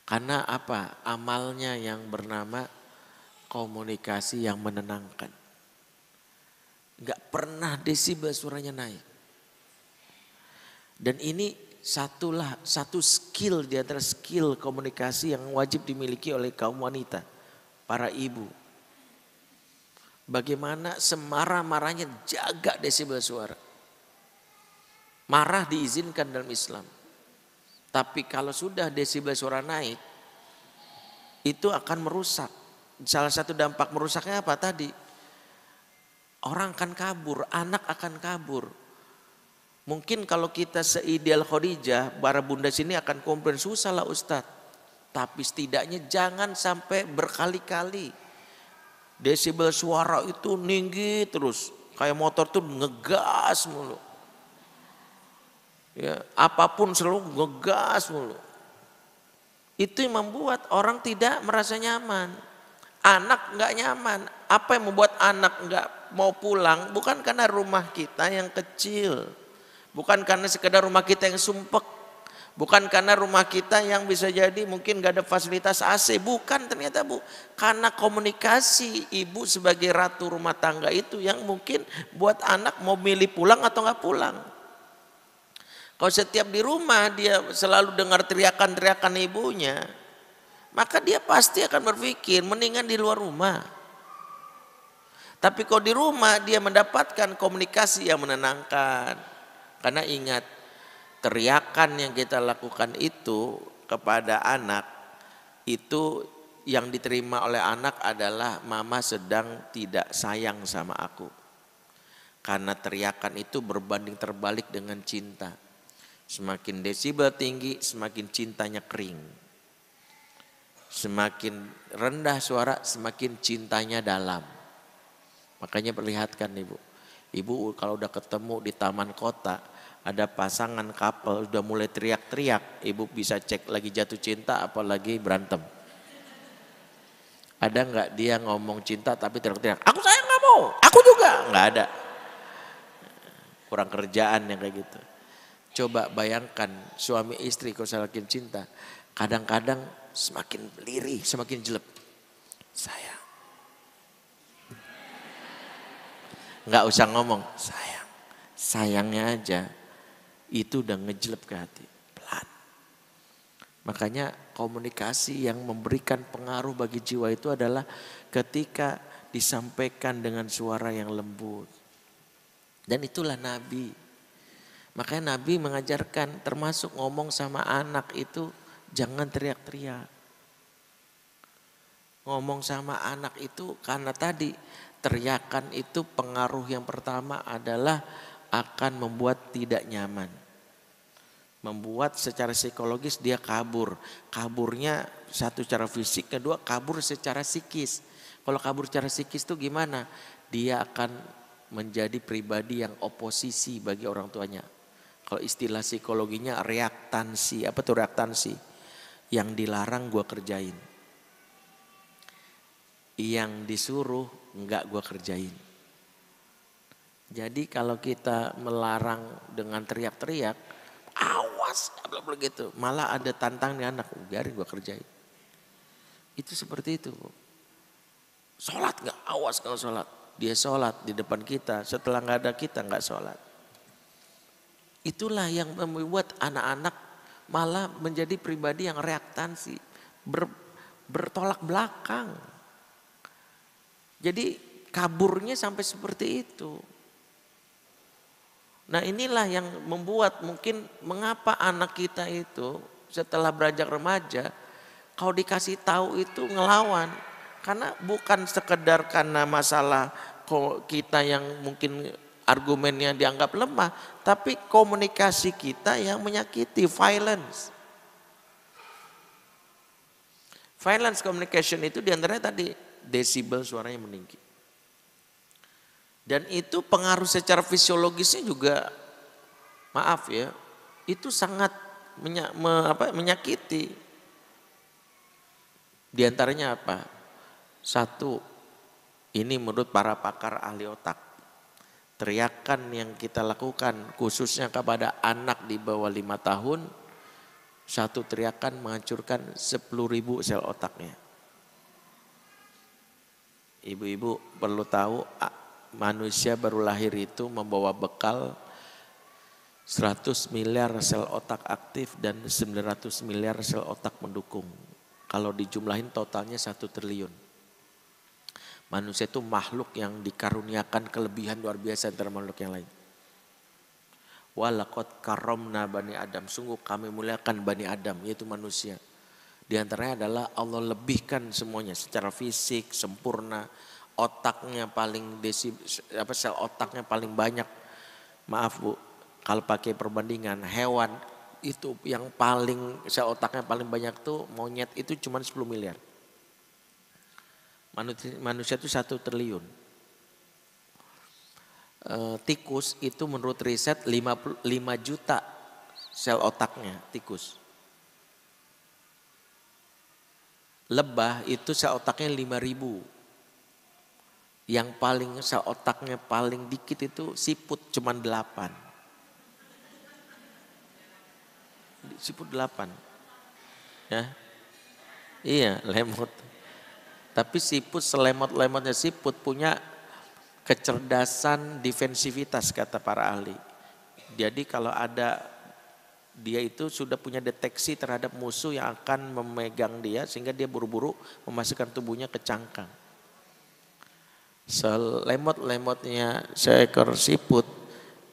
Karena apa? Amalnya yang bernama komunikasi yang menenangkan. Gak pernah desibel suaranya naik. Dan ini satu skill di antara skill komunikasi yang wajib dimiliki oleh kaum wanita, para ibu. Bagaimana semarah-marahnya jaga desibel suara. Marah diizinkan dalam Islam. Tapi kalau sudah desibel suara naik, itu akan merusak. Salah satu dampak merusaknya apa tadi? Orang akan kabur, anak akan kabur. Mungkin kalau kita seideal Khadijah, para bunda sini akan komplain, susah lah Ustadz. Tapi setidaknya jangan sampai berkali-kali. Desibel suara itu tinggi terus. Kayak motor tuh ngegas mulu. Ya, apapun selalu ngegas mulu. Itu yang membuat orang tidak merasa nyaman. Anak nggak nyaman. Apa yang membuat anak nggak mau pulang? Bukan karena rumah kita yang kecil, bukan karena sekedar rumah kita yang sumpek, bukan karena rumah kita yang bisa jadi mungkin nggak ada fasilitas AC. Bukan, ternyata bu, karena komunikasi ibu sebagai ratu rumah tangga itu yang mungkin buat anak mau milih pulang atau nggak pulang. Kalau setiap di rumah dia selalu dengar teriakan-teriakan ibunya, maka dia pasti akan berpikir mendingan di luar rumah. Tapi kalau di rumah dia mendapatkan komunikasi yang menenangkan. Karena ingat, teriakan yang kita lakukan itu kepada anak, itu yang diterima oleh anak adalah mama sedang tidak sayang sama aku. Karena teriakan itu berbanding terbalik dengan cinta. Semakin desibel tinggi, semakin cintanya kering. Semakin rendah suara, semakin cintanya dalam. Makanya perlihatkan ibu. Ibu kalau udah ketemu di taman kota, ada pasangan couple udah mulai teriak-teriak, ibu bisa cek lagi jatuh cinta apalagi berantem. Ada nggak dia ngomong cinta tapi teriak-teriak, aku sayang kamu, aku juga, nggak ada. Kurang kerjaan yang kayak gitu. Coba bayangkan suami istri kalau saking cinta, kadang-kadang semakin lirih, semakin jelek. Sayang. Nggak usah ngomong, sayang. Sayangnya aja itu udah ngejelep ke hati, pelan. Makanya komunikasi yang memberikan pengaruh bagi jiwa itu adalah ketika disampaikan dengan suara yang lembut. Dan itulah Nabi. Makanya Nabi mengajarkan termasuk ngomong sama anak itu jangan teriak-teriak. Ngomong sama anak itu karena tadi teriakan itu pengaruh yang pertama adalah akan membuat tidak nyaman. Membuat secara psikologis dia kabur. Kaburnya satu secara fisik, kedua kabur secara psikis. Kalau kabur secara psikis itu gimana? Dia akan menjadi pribadi yang oposisi bagi orang tuanya. Kalau istilah psikologinya reaktansi. Apa tuh reaktansi? Yang dilarang gua kerjain. Yang disuruh enggak gua kerjain. Jadi kalau kita melarang dengan teriak-teriak, awas, begitu. Malah ada tantang nih anak, biarin gua kerjain. Itu seperti itu. Sholat enggak? Awas kalau sholat. Dia sholat di depan kita, setelah enggak ada kita enggak sholat. Itulah yang membuat anak-anak malah menjadi pribadi yang reaktansi, bertolak belakang. Jadi kaburnya sampai seperti itu. Nah inilah yang membuat mungkin mengapa anak kita itu setelah beranjak remaja, kalau dikasih tahu itu ngelawan. Karena bukan sekedar karena masalah kita yang mungkin argumennya dianggap lemah, tapi komunikasi kita yang menyakiti, violence. Violence communication itu diantaranya tadi desibel suaranya meninggi. Dan itu pengaruh secara fisiologisnya juga, maaf ya, itu sangat menyakiti. Di antaranya apa? Satu, ini menurut para pakar ahli otak. Teriakan yang kita lakukan khususnya kepada anak di bawah 5 tahun, satu teriakan menghancurkan 10.000 sel otaknya. Ibu-ibu perlu tahu manusia baru lahir itu membawa bekal 100 miliar sel otak aktif dan 900 miliar sel otak mendukung. Kalau dijumlahin totalnya 1 triliun. Manusia itu makhluk yang dikaruniakan kelebihan luar biasa antara makhluk yang lain. Walaqad karramna bani Adam. Sungguh kami muliakan bani Adam, yaitu manusia. Di antaranya adalah Allah lebihkan semuanya secara fisik, sempurna. Otaknya paling sel otaknya paling banyak. Maaf Bu, kalau pakai perbandingan hewan itu yang paling sel otaknya paling banyak tuh monyet itu cuma 10 miliar. Manusia itu 1 triliun. Tikus itu menurut riset 5 juta sel otaknya tikus. Lebah itu sel otaknya 5.000. Yang paling sel otaknya paling dikit itu siput cuma 8. Siput 8. Ya. Iya, lemot. Tapi siput selemot-lemotnya siput punya kecerdasan defensivitas kata para ahli. Jadi kalau ada dia itu sudah punya deteksi terhadap musuh yang akan memegang dia sehingga dia buru-buru memasukkan tubuhnya ke cangkang. Selemot-lemotnya seekor siput,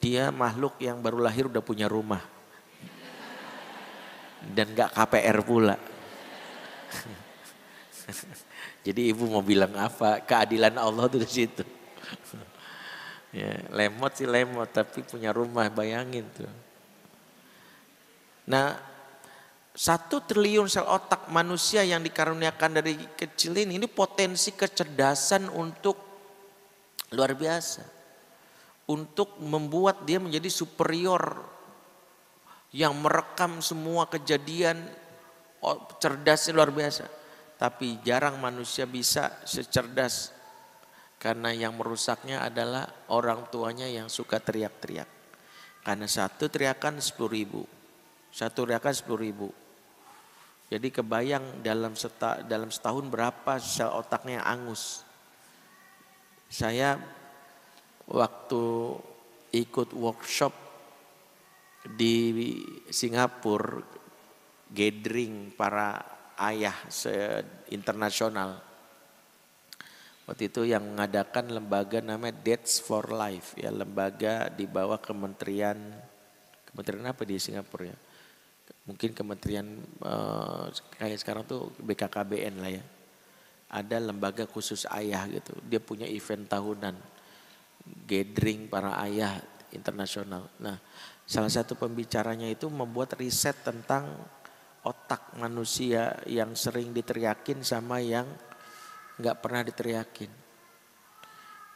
dia makhluk yang baru lahir udah punya rumah. Dan gak KPR pula. Jadi ibu mau bilang apa? Keadilan Allah itu di situ. Ya, lemot sih lemot tapi punya rumah, bayangin tuh. Nah, 1 triliun sel otak manusia yang dikaruniakan dari kecil ini potensi kecerdasan untuk luar biasa. Untuk membuat dia menjadi superior yang merekam semua kejadian, cerdasnya luar biasa. Tapi jarang manusia bisa secerdas karena yang merusaknya adalah orang tuanya yang suka teriak-teriak. Karena 1 teriakan 10.000. 1 teriakan 10.000. Jadi kebayang dalam setahun berapa sel otaknya yang angus. Saya waktu ikut workshop di Singapura, gathering para ayah internasional. Waktu itu yang mengadakan lembaga namanya Dads for Life, ya lembaga di bawah Kementerian Kementerian apa di Singapura ya? Mungkin kementerian kayak sekarang tuh BKKBN lah ya. Ada lembaga khusus ayah gitu. Dia punya event tahunan, gathering para ayah internasional. Nah, salah satu pembicaranya itu membuat riset tentang otak manusia yang sering diteriakin sama yang nggak pernah diteriakin.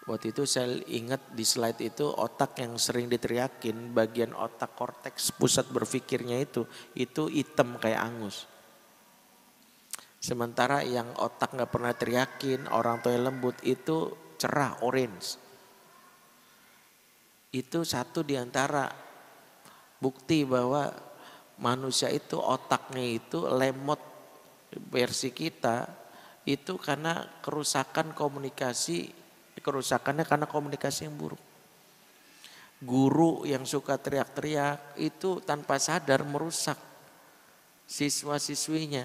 Waktu itu saya ingat di slide itu otak yang sering diteriakin, bagian otak korteks pusat berpikirnya itu hitam kayak angus. Sementara yang otak nggak pernah teriakin, orang tua yang lembut itu cerah orange. Itu satu diantara bukti bahwa manusia itu otaknya itu lemot versi kita itu karena kerusakan komunikasi. Kerusakannya karena komunikasi yang buruk. Guru yang suka teriak-teriak itu tanpa sadar merusak siswa-siswinya.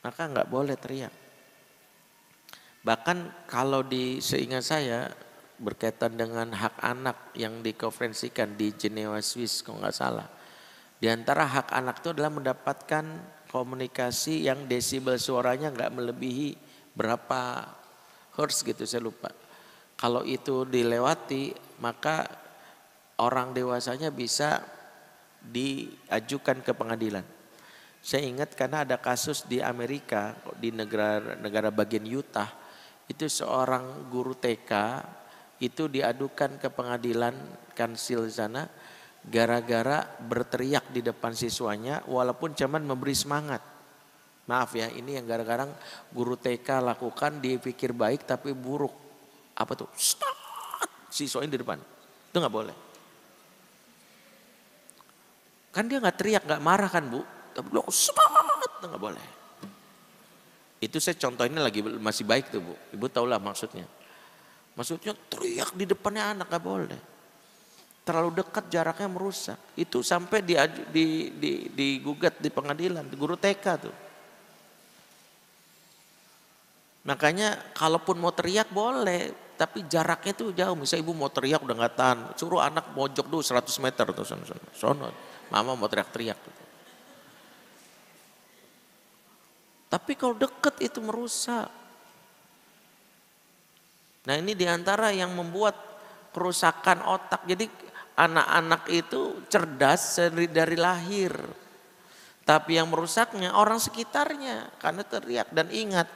Maka nggak boleh teriak. Bahkan kalau seingat saya berkaitan dengan hak anak yang dikonferensikan di Jenewa, Swiss kalau nggak salah. Di antara hak anak itu adalah mendapatkan komunikasi yang desibel suaranya nggak melebihi berapa hertz gitu, saya lupa. Kalau itu dilewati maka orang dewasanya bisa diajukan ke pengadilan. Saya ingat karena ada kasus di Amerika, di negara bagian Utah, itu seorang guru TK itu diadukan ke pengadilan kansil sana gara-gara berteriak di depan siswanya walaupun cuman memberi semangat. Maaf ya, ini yang kadang-kadang guru TK lakukan, dia pikir baik tapi buruk. Apa tuh? Siswanya di depan. Itu nggak boleh. Kan dia nggak teriak, nggak marah kan Bu? Tapi bilang itu nggak boleh. Itu saya contoh ini lagi masih baik tuh Bu. Ibu tahulah maksudnya. Maksudnya teriak di depannya anak nggak boleh. Terlalu dekat jaraknya merusak. Itu sampai digugat di pengadilan, di guru TK tuh. Makanya kalaupun mau teriak boleh, tapi jaraknya tuh jauh. Misalnya ibu mau teriak udah nggak tahan, suruh anak mojok dulu 100 meter tuh sono. Mama mau teriak-teriak. Tapi kalau deket itu merusak. Nah ini diantara yang membuat kerusakan otak. Jadi anak-anak itu cerdas dari lahir. Tapi yang merusaknya orang sekitarnya karena teriak. Dan ingat,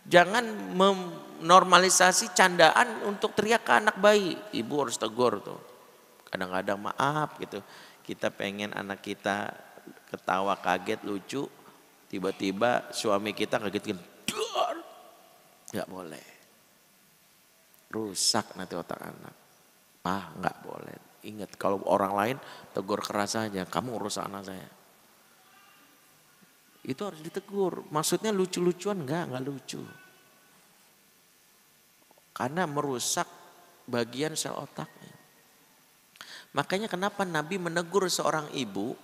jangan menormalisasi candaan untuk teriak ke anak bayi. Ibu harus tegur tuh. Kadang-kadang maaf gitu. Kita pengen anak kita ketawa kaget lucu. Tiba-tiba suami kita kaget. Gak boleh. Rusak nanti otak anak. Gak boleh. Ingat kalau orang lain tegur keras aja. Kamu urus anak saya. Itu harus ditegur. Maksudnya lucu-lucuan enggak lucu. Karena merusak bagian sel otaknya. Makanya kenapa Nabi menegur seorang ibu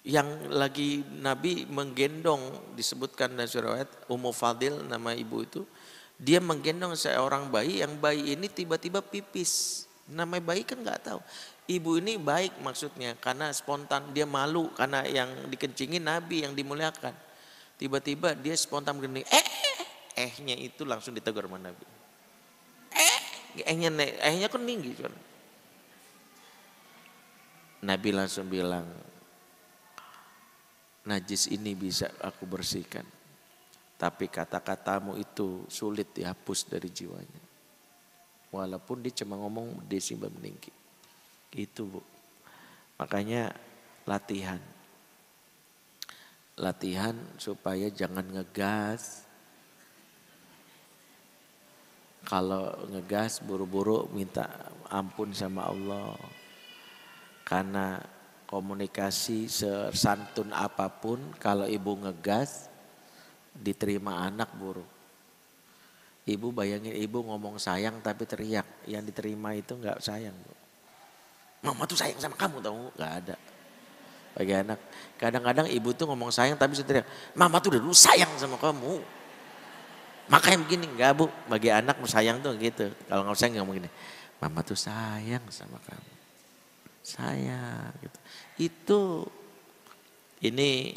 yang lagi Nabi menggendong, disebutkan dalam surah Ummu Fadil nama ibu itu. Dia menggendong seorang bayi, yang bayi ini tiba-tiba pipis. Namanya bayi kan enggak tahu. Ibu ini baik maksudnya karena spontan, dia malu karena yang dikencingin Nabi yang dimuliakan. Tiba-tiba dia spontan begini, ehnya itu langsung ditegur sama Nabi. Ehnya kan tinggi. Nabi langsung bilang, najis ini bisa aku bersihkan. Tapi kata-katamu itu sulit dihapus dari jiwanya. Walaupun dia cuma ngomong desibel meninggi. Itu Bu. Makanya latihan. Latihan supaya jangan ngegas. Kalau ngegas buru-buru minta ampun sama Allah. Karena komunikasi sesantun apapun kalau ibu ngegas diterima anak buruk. Ibu bayangin ibu ngomong sayang tapi teriak. Yang diterima itu enggak sayang Bu. Mama tuh sayang sama kamu tau, gak ada. Bagi anak, kadang-kadang ibu tuh ngomong sayang tapi setia. Mama tuh udah dulu sayang sama kamu. Makanya begini, enggak Bu. Bagi anak sayang tuh gitu. Kalau nggak sayang ngomong gini, Mama tuh sayang sama kamu. saya gitu. Itu ini,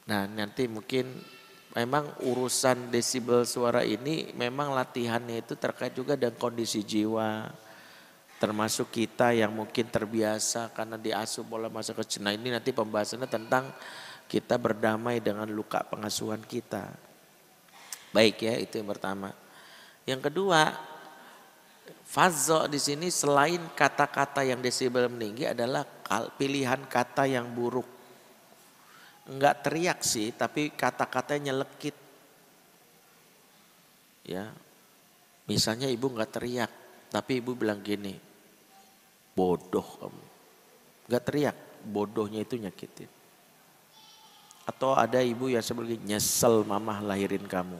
nah nanti mungkin memang urusan desibel suara ini memang latihannya itu terkait juga dengan kondisi jiwa, termasuk kita yang mungkin terbiasa karena diasuh pola masa kecil. Nah ini nanti pembahasannya tentang kita berdamai dengan luka pengasuhan kita. Baik ya, itu yang pertama. Yang kedua, fazzo di sini selain kata-kata yang desibel meninggi adalah pilihan kata yang buruk. Enggak teriak sih, tapi kata-katanya nyelekit. Ya, misalnya ibu enggak teriak, tapi ibu bilang gini, bodoh kamu. Enggak teriak, bodohnya itu nyakitin. Atau ada ibu yang seperti nyesel mama lahirin kamu.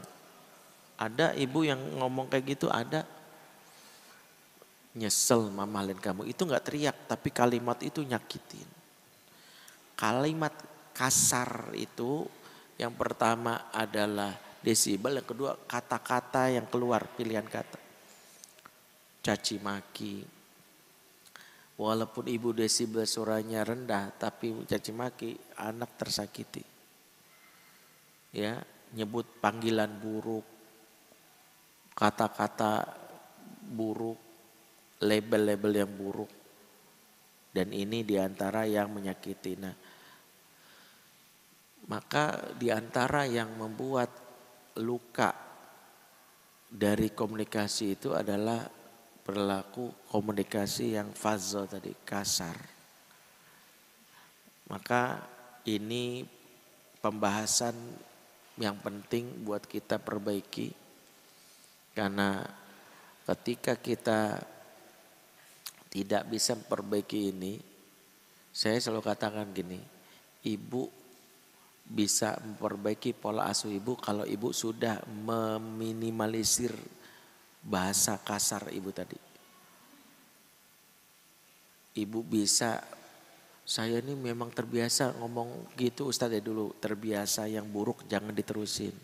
Ada ibu yang ngomong kayak gitu, ada. Nyesel mama lahirin kamu. Itu enggak teriak, tapi kalimat itu nyakitin. Kalimat kasar itu yang pertama adalah desibel, yang kedua kata-kata yang keluar, pilihan kata. Caci maki. Walaupun ibu desibel suaranya rendah, tapi caci maki, anak tersakiti. Ya, nyebut panggilan buruk, kata-kata buruk, label-label yang buruk. Dan ini diantara yang menyakiti. Nah, maka diantara yang membuat luka dari komunikasi itu adalah perilaku komunikasi yang fazzo tadi, kasar. Maka ini pembahasan yang penting buat kita perbaiki, karena ketika kita tidak bisa memperbaiki ini, saya selalu katakan gini, ibu bisa memperbaiki pola asuh ibu kalau ibu sudah meminimalisir bahasa kasar ibu tadi. Ibu bisa, saya ini memang terbiasa ngomong gitu Ustadz ya dulu, terbiasa yang buruk jangan diterusin.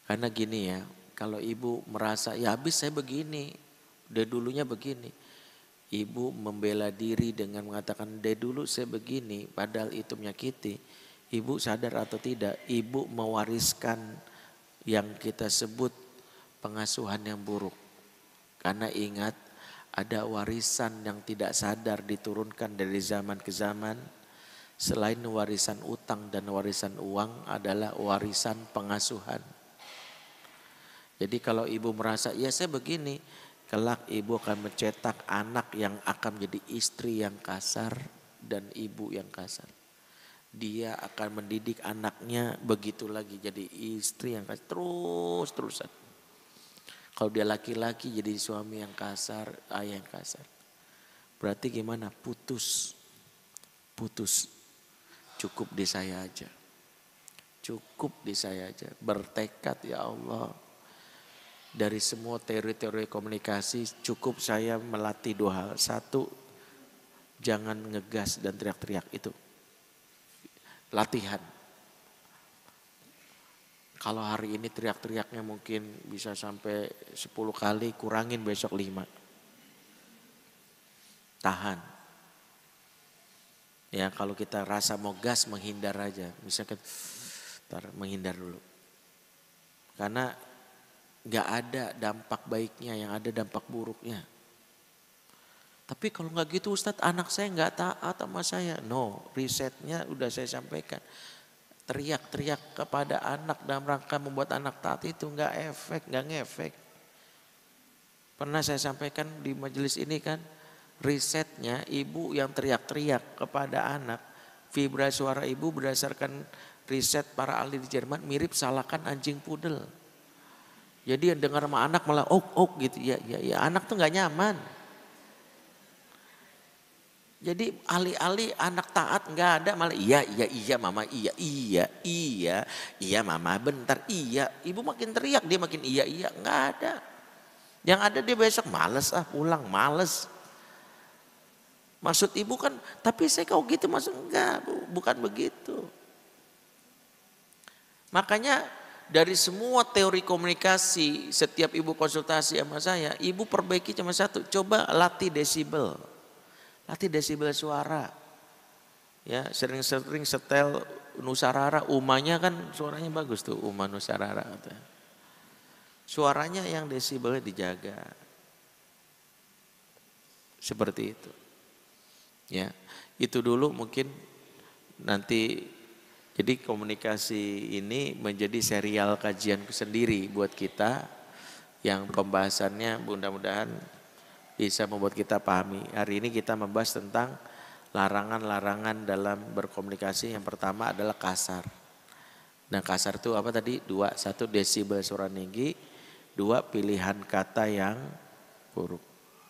Karena gini ya, kalau ibu merasa ya habis saya begini, dari dulunya begini. Ibu membela diri dengan mengatakan dari dulu saya begini, padahal itu menyakiti. Ibu sadar atau tidak, ibu mewariskan yang kita sebut pengasuhan yang buruk. Karena ingat, ada warisan yang tidak sadar diturunkan dari zaman ke zaman. Selain warisan utang dan warisan uang adalah warisan pengasuhan. Jadi kalau ibu merasa, ya saya begini, kelak ibu akan mencetak anak yang akan menjadi istri yang kasar dan ibu yang kasar. Dia akan mendidik anaknya begitu lagi jadi istri yang kasar, terus-terusan. Kalau dia laki-laki jadi suami yang kasar, ayah yang kasar. Berarti gimana? Putus. Cukup di saya aja. Cukup di saya aja. Bertekad ya Allah. Dari semua teori-teori komunikasi cukup saya melatih 2 hal. 1, jangan ngegas dan teriak-teriak, itu latihan. Kalau hari ini teriak-teriaknya mungkin bisa sampai 10 kali, kurangin besok 5. Tahan. Ya kalau kita rasa mau gas, menghindar aja. Misalkan menghindar dulu. Karena gak ada dampak baiknya, yang ada dampak buruknya. Tapi kalau gak gitu Ustadz, anak saya gak taat sama saya. No, risetnya udah saya sampaikan. Teriak-teriak kepada anak dalam rangka membuat anak taat itu gak ngefek. Pernah saya sampaikan di majelis ini kan, risetnya ibu yang teriak-teriak kepada anak, vibrasi suara ibu berdasarkan riset para ahli di Jerman mirip salakan anjing pudel. Jadi yang dengar sama anak malah ok gitu, ya anak tuh gak nyaman. Jadi alih-alih anak taat nggak ada, malah iya mama, iya mama bentar, iya. Ibu makin teriak dia makin iya nggak ada. Yang ada dia besok males pulang males. Maksud ibu kan, tapi saya kau gitu maksud enggak, bukan begitu. Makanya dari semua teori komunikasi, setiap ibu konsultasi sama saya, ibu perbaiki cuma satu, coba latih desibel. Latih desibel suara. Ya, sering-sering setel Nusarara, umanya kan suaranya bagus tuh, Uma Nusarara katanya. Suaranya yang desibelnya dijaga. Seperti itu. Ya, itu dulu mungkin nanti. Jadi komunikasi ini menjadi serial kajian sendiri buat kita yang pembahasannya mudah-mudahan bisa membuat kita pahami. Hari ini kita membahas tentang larangan-larangan dalam berkomunikasi. Yang pertama adalah kasar. Nah, kasar itu apa tadi? Dua, satu desibel suara tinggi, dua pilihan kata yang buruk.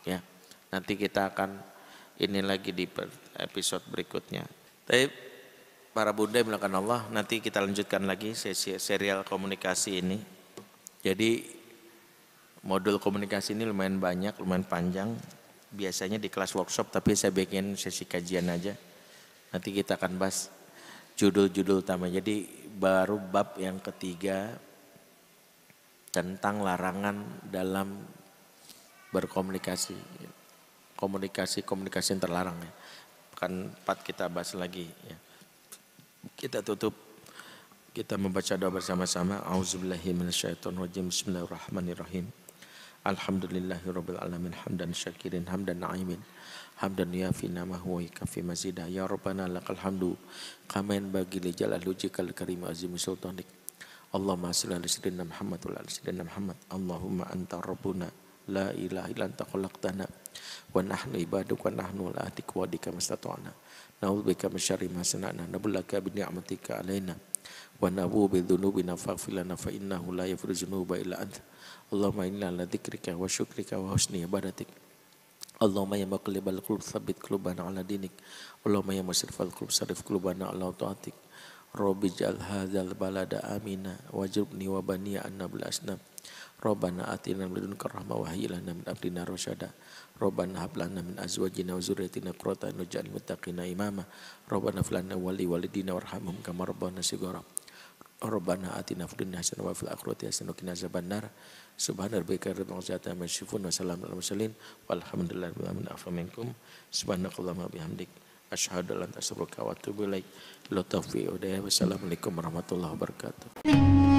Ya, nanti kita akan ini lagi di episode berikutnya. Tapi para bunda yang dimuliakan Allah, nanti kita lanjutkan lagi sesi serial komunikasi ini. Jadi modul komunikasi ini lumayan banyak, lumayan panjang. Biasanya di kelas workshop, tapi saya bikin sesi kajian aja. Nanti kita akan bahas judul-judul utama. Jadi baru bab yang ketiga tentang larangan dalam berkomunikasi. Komunikasi yang terlarang ya. Akan 4 kita bahas lagi ya. Kita tutup, kita membaca doa bersama-sama. A'udzubillahi minasyaitonirrajim. Bismillahirrahmanirrahim. Alhamdulillahirabbil alamin hamdan syakirin hamdan na'imin hamdan yafi namahu wa yakafi mazida ya rabbana lakal hamdu kama yanbaghi li jalali wajhikal karim azim sultanik. Allahumma shalli ala sayyidina Muhammad wa ala sayyidina Muhammad. Allahumma anta rabbuna la ilaha illa anta khalaqtana wa nahnu ibaduka wa nahnu ala ahdika wa wa'dika mastata'na. Na'udzubika min syarri ma sana'na nabullaka bi ni'matika alaina wa na'udzu bi dzunubina faghfir lana fa innahu la yaghfiru dzunuba illa anta. Allahumma inna ala dzikrika wa syukrika wa husni ibadatik. Allahumma ya muqallibal qulub tsabbit qulubana ala dinik. Allahumma ya musrifal qulub sarif qulubana ala taatik. Rabbi ij'al hadzal balada amina wajibni wa bani anna bil asnab. Rabbana atina min ladunka rahmah wa hayyi lana min amrina rasyada. Rabbana hab lana min azwajina wa dzurriyyatina qurrata a'yun waj'alna lil muttaqina imama. Rabbana fil lana wa li walidina warhamhum kama rabbana shighara. Rabbana atina fid dunya hasanah wa fil akhirati hasanah wa qina azabannar. Subhana rabbika rabbil izzati amma yasifun wa salamun alal mursalin walhamdulillahi rabbil alamin. Afa minkum subhanakallahumma bihamdik asyhadu an la ilaha illa anta astaghfiruka wa atubu ilaik. Wassalamualaikum warahmatullahi wabarakatuh.